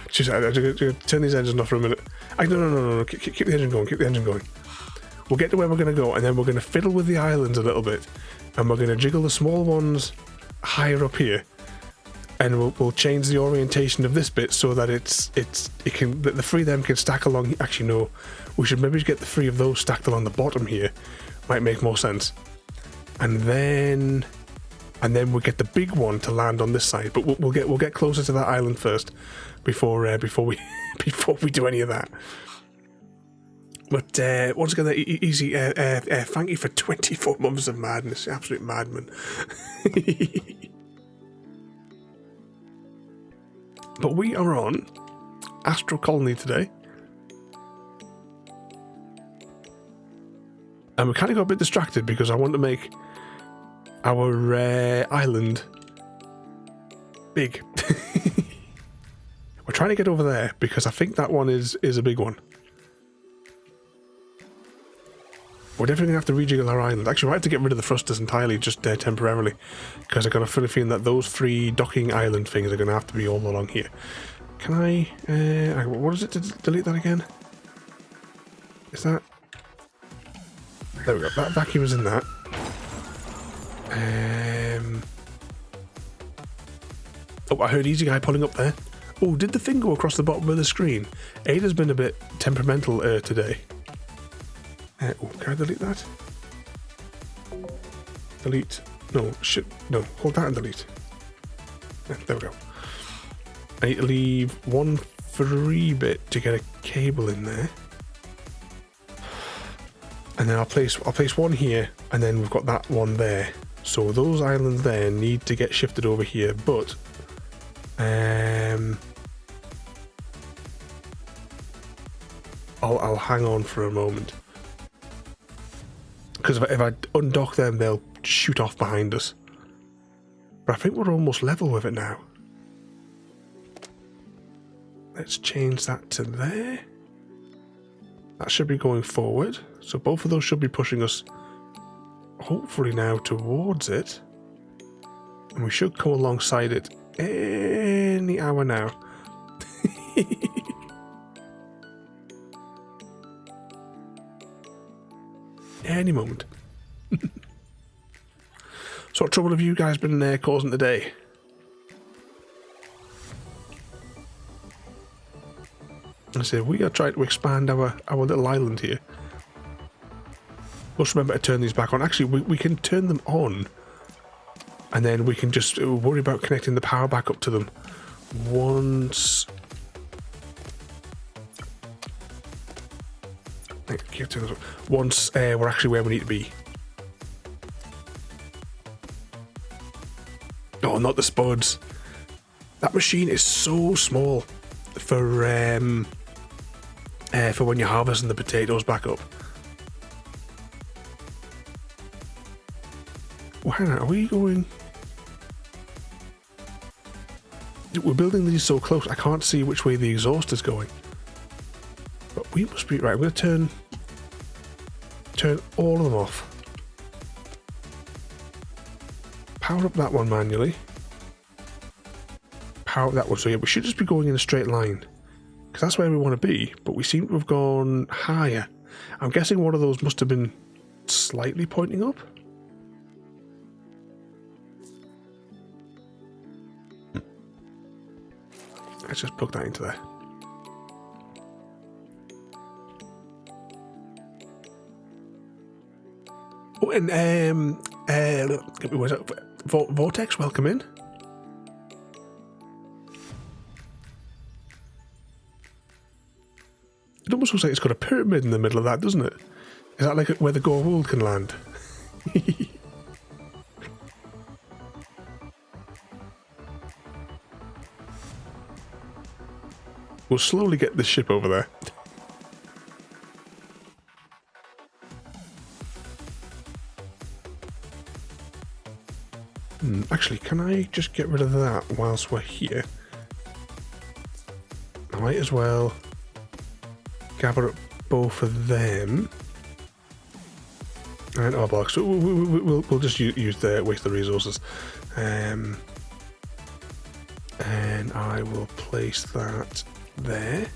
Just turn these engines off for a minute. No. Keep the engine going. Keep the engine going. We'll get to where we're going to go, and then we're going to fiddle with the islands a little bit, and we're going to jiggle the small ones higher up here, and we'll change the orientation of this bit so that the three of them can stack along. Actually, no, we should maybe get the three of those stacked along the bottom here. Might make more sense. And then we'll get the big one to land on this side. But we'll get closer to that island first before we do any of that. But once again, easy. Thank you for 24 months of madness, absolute madman. But we are on Astro Colony today. And we kind of got a bit distracted because I want to make our island big. We're trying to get over there because I think that one is a big one. We're definitely going to have to rejiggle our island. Actually, we have to get rid of the thrusters entirely, just temporarily, because I've got a funny feeling that those three docking island things are going to have to be all along here. Can I... what is it to delete that again? Is that... There we go. That vacuum is in that. Oh, I heard Easy Guy pulling up there. Oh, did the thing go across the bottom of the screen? Ada's been a bit temperamental today. Oh, can I delete that? Delete. No, shit. No, hold that and delete. There we go. I need to leave one free bit to get a cable in there. And then I'll place one here, and then we've got that one there. So those islands there need to get shifted over here, but I'll hang on for a moment. Because if I undock them, they'll shoot off behind us. But I think we're almost level with it now. Let's change that to there. That should be going forward. So both of those should be pushing us, hopefully now, towards it. And we should come alongside it any hour now. Any moment. So what trouble have you guys been causing today? I said we are trying to expand our little island here. Must remember to turn these back on. Actually, we can turn them on, and then we can just worry about connecting the power back up to them once Once we're actually where we need to be. Oh, not the spuds. That machine is so small for when you're harvesting the potatoes back up. Well, hang on, are we going? We're building these so close, I can't see which way the exhaust is going. But we must be right. I'm going to turn all of them off. Power up that one manually. Power up that one. So yeah, we should just be going in a straight line, because that's where we want to be. But we seem to have gone higher. I'm guessing one of those must have been slightly pointing up. Let's just plug that into there. Oh, and Vortex, welcome in. It almost looks like it's got a pyramid in the middle of that, doesn't it? Is that like where the gold can land? We'll slowly get this ship over there. Actually, can I just get rid of that whilst we're here? I might as well gather up both of them. And our blocks. So we'll just use the waste the resources. And I will place that there.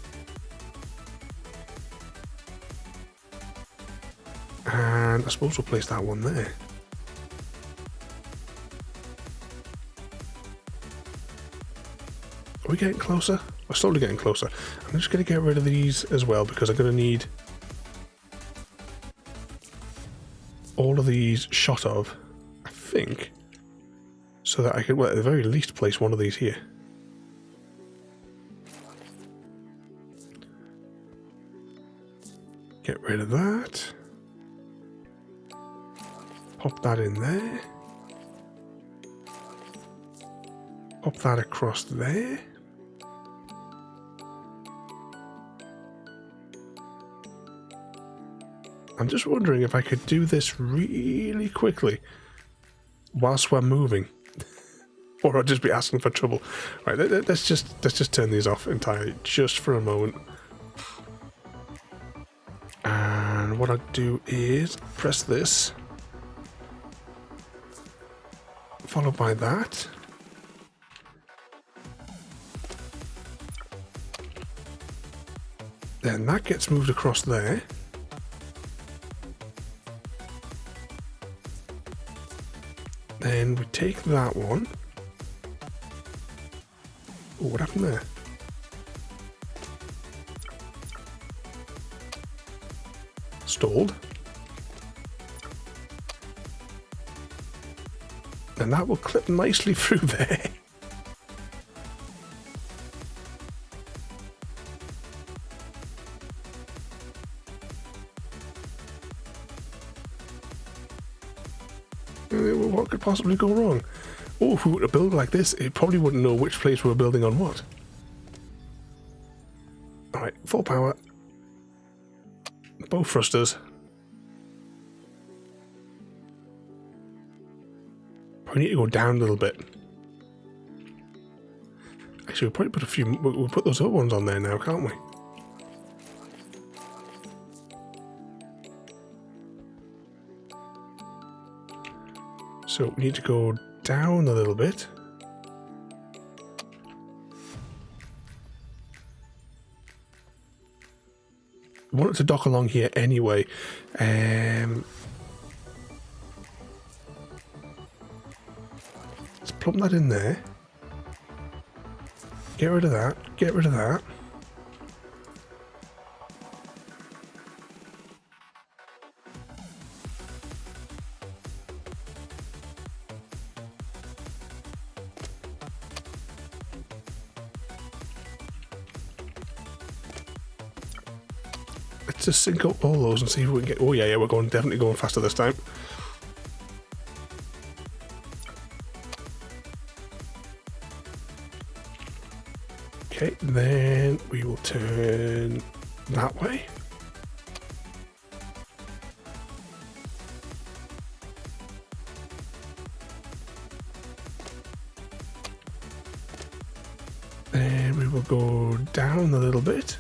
And I suppose we'll place that one there. Are we getting closer? We're slowly getting closer. I'm just going to get rid of these as well, because I'm going to need all of these shot of, I think, so that I can, well, at the very least, place one of these here. Get rid of that. Pop that in there. Pop that across there. I'm just wondering if I could do this really quickly whilst we're moving, or I'll just be asking for trouble. Right, let's just turn these off entirely, just for a moment. And what I'll do is press this, followed by that. Then that gets moved across there. Then we take that one. Oh, what happened there? Stalled. And that will clip nicely through there. What could possibly go wrong? Oh, if we were to build like this, it probably wouldn't know which place we were building on what. Alright, full power. Both thrusters. Probably need to go down a little bit. Actually, we'll probably put a few... We'll put those other ones on there now, can't we? So we need to go down a little bit. We want it to dock along here anyway. Let's plump that in there. Get rid of that. Get rid of that. Let's just sync up all those and see if we can get... Oh, yeah, we're definitely going faster this time. Okay, then we will turn that way. Then we will go down a little bit.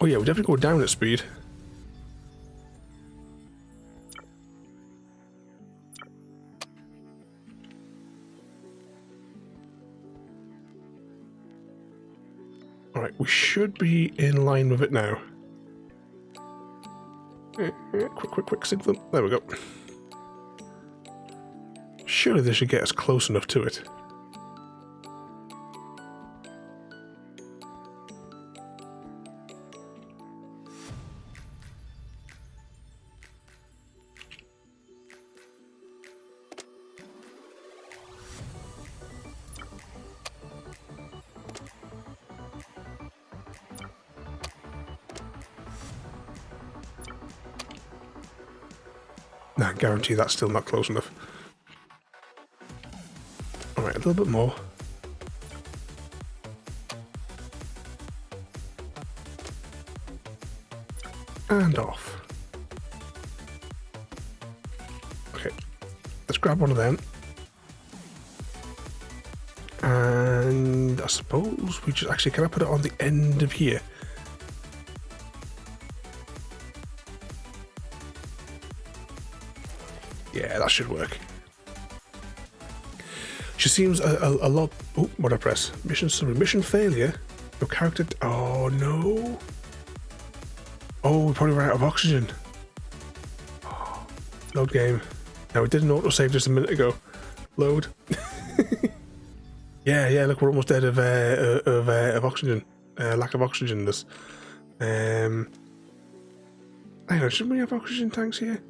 Oh yeah, we definitely go down at speed. Alright, we should be in line with it now. Quick, sync them. There we go. Surely this should get us close enough to it. Nah, I guarantee that's still not close enough. Alright, a little bit more. And off. Okay, let's grab one of them. And I suppose we just... Actually, can I put it on the end of here? Yeah, that should work. She seems a lot... Oh, what did I press? Mission failure. Your character... Oh, no. Oh, we probably ran out of oxygen. Oh, load game. Now, it didn't autosave just a minute ago. Load. yeah, look, we're almost dead of oxygen. Lack of oxygen in this. Hang on, shouldn't we have oxygen tanks here?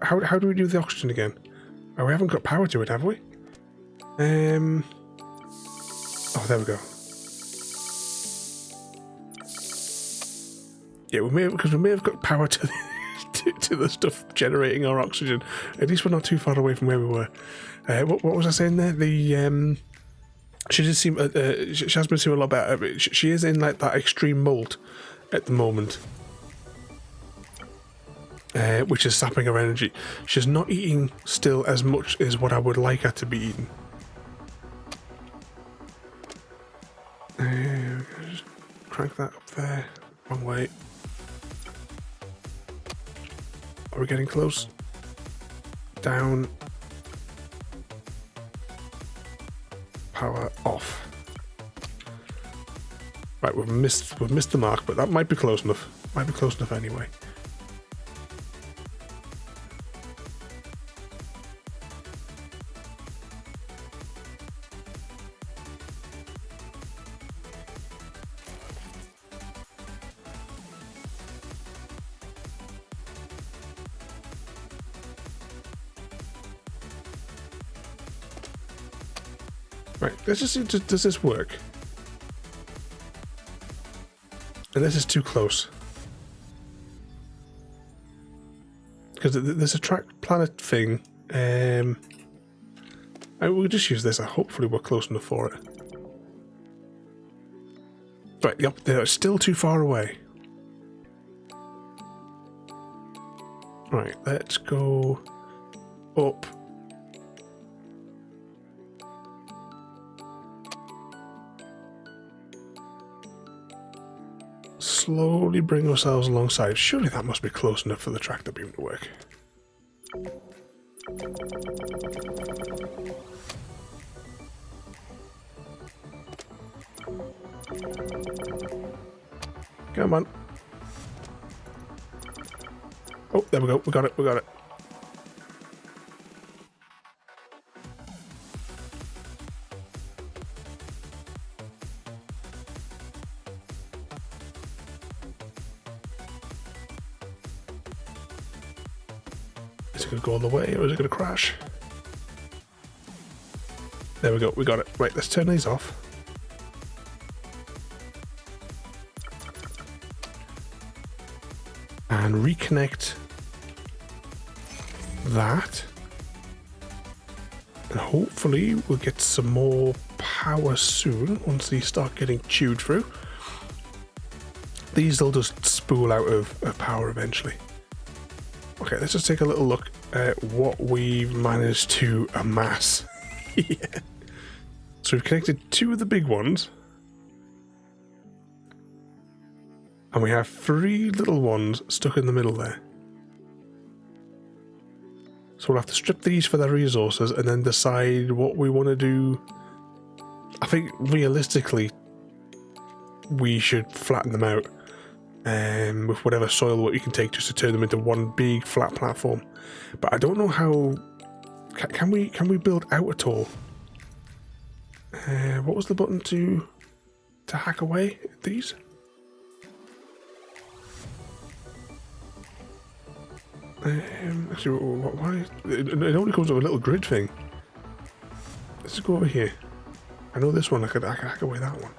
How do we do the oxygen again? Oh, we haven't got power to it, have we? Oh, there we go. Yeah, because we may have got power to to the stuff generating our oxygen. At least we're not too far away from where we were. What was I saying there? The she does seem she has been doing a lot better. She is in like that extreme molt at the moment. Which is sapping her energy. She's not eating still as much as what I would like her to be eating. Just crank that up there. Wrong way. Are we getting close? Down. Power off. Right, we've missed the mark, but that might be close enough. Might be close enough anyway. Right, let's just see, does this work? And this is too close. Because there's a track planet thing. We'll just use this, hopefully we're close enough for it. Right, yep, they're still too far away. Right, let's go up. Slowly bring ourselves alongside. Surely that must be close enough for the tractor beam to work. Come on. Oh, there we go. We got it. We got it. Is it going to go all the way or is it going to crash? There we go. We got it. Right, let's turn these off. and reconnect that. And hopefully we'll get some more power soon once these start getting chewed through. These will just spool out of power eventually. Okay, let's just take a little look at what we've managed to amass. Yeah. So we've connected 2 of the big ones. And we have 3 little ones stuck in the middle there. So we'll have to strip these for their resources and then decide what we want to do. I think realistically, we should flatten them out with whatever soil what you can take just to turn them into one big flat platform. But I don't know how. Can we build out at all? What was the button to hack away at these? Actually, why? It only comes with a little grid thing. Let's just go over here. I know this one. I could hack away that one.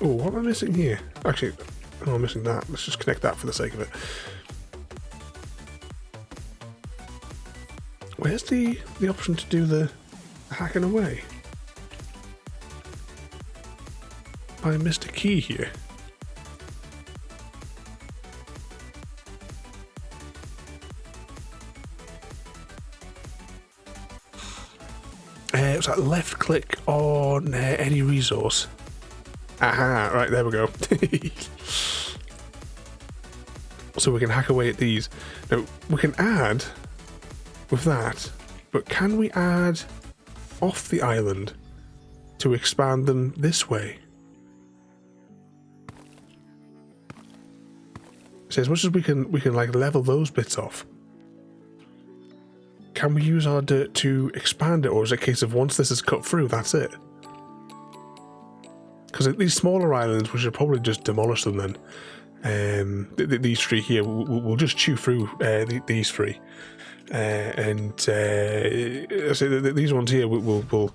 Oh, what am I missing here? Actually, no, I'm missing that. Let's just connect that for the sake of it. Where's the option to do the hacking away? I missed a key here. It's like left click on any resource. Aha, right, there we go. So we can hack away at these. Now, we can add with that, but can we add off the island to expand them this way? So as much as we can like level those bits off, can we use our dirt to expand it, or is it a case of once this is cut through, that's it? Because these smaller islands, we should probably just demolish them then. These 3 here, we'll just chew through these 3, and so these ones here, we'll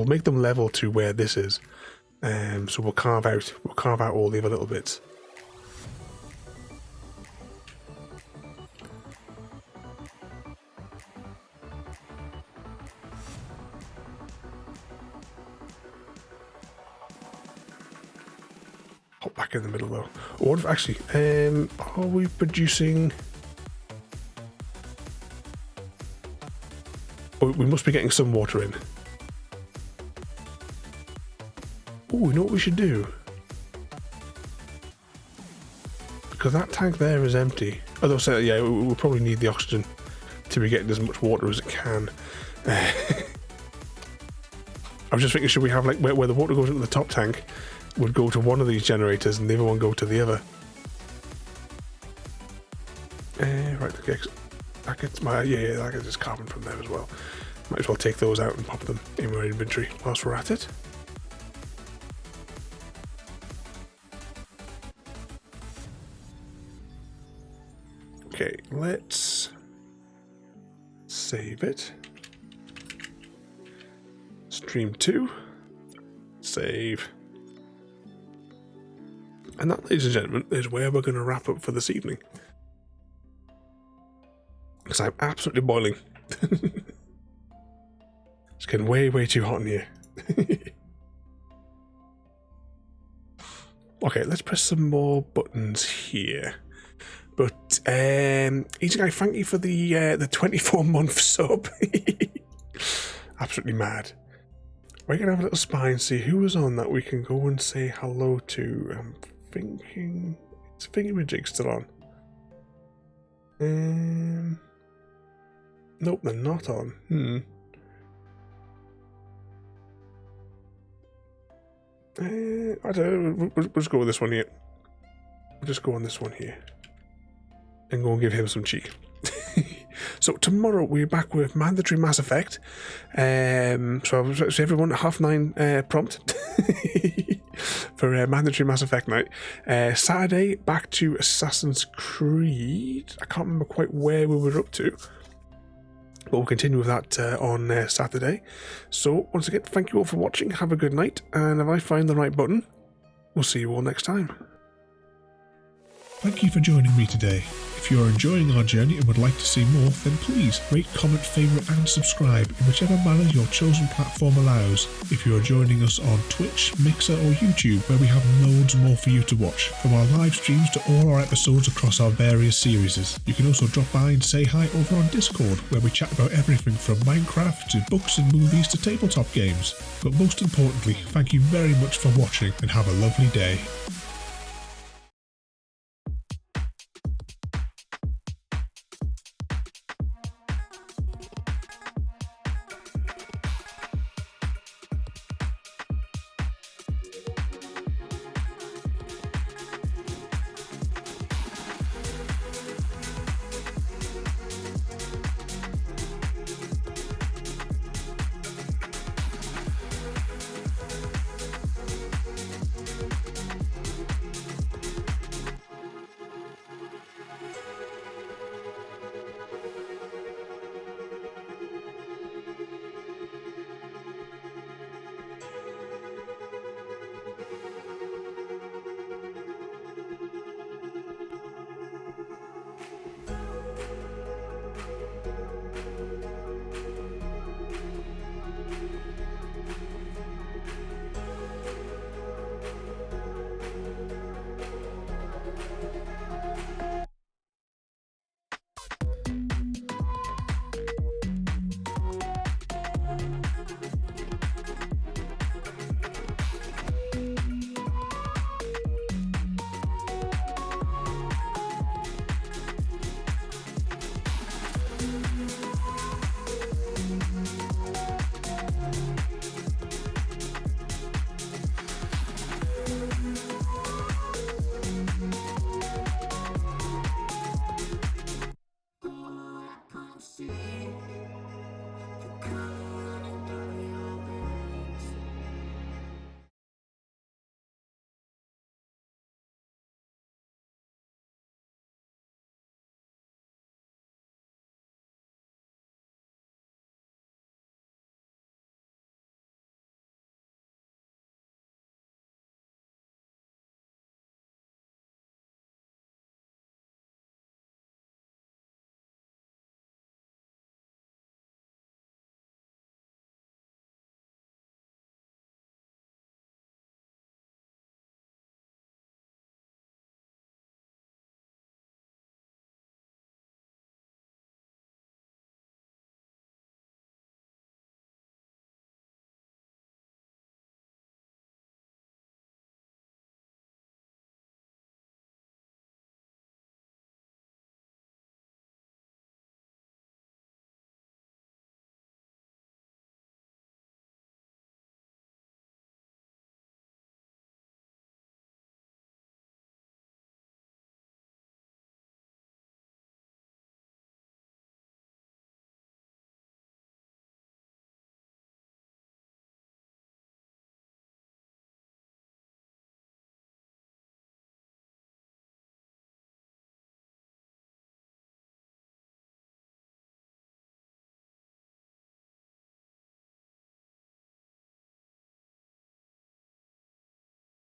make them level to where this is. So we'll carve out all the other little bits. Hop back in the middle though. What if actually, are we producing? Oh, we must be getting some water in. Oh, you know what we should do? Because that tank there is empty. Although, so, yeah, we'll probably need the oxygen to be getting as much water as it can. I was just thinking, should we have like where the water goes into the top tank would go to one of these generators and the other one go to the other. Right, okay, that gets my that gets carbon from there as well. Might as well take those out and pop them in our inventory whilst we're at it. Okay, let's save it. Stream 2. Save. And that, ladies and gentlemen, is where we're going to wrap up for this evening. Because I'm absolutely boiling. It's getting way, way too hot in here. Okay, let's press some more buttons here. But, Easy Guy, thank you for the 24-month sub. Absolutely mad. We're going to have a little spy and see who was on that we can go and say hello to. I'm thinking... Is Thingamajig still on? Nope, they're not on. I don't know. We'll just go with this one here. We'll just go on this one here. And go and give him some cheek. So tomorrow we're back with mandatory Mass Effect. So everyone at 9:30 prompt for mandatory Mass Effect night. Saturday back to Assassin's Creed. I can't remember quite where we were up to. But we'll continue with that on Saturday. So once again, thank you all for watching. Have a good night, and if I find the right button, we'll see you all next time. Thank you for joining me today. If you are enjoying our journey and would like to see more, then please rate, comment, favourite and subscribe in whichever manner your chosen platform allows. If you are joining us on Twitch, Mixer or YouTube, where we have loads more for you to watch, from our live streams to all our episodes across our various series. You can also drop by and say hi over on Discord, where we chat about everything from Minecraft to books and movies to tabletop games. But most importantly, thank you very much for watching and have a lovely day.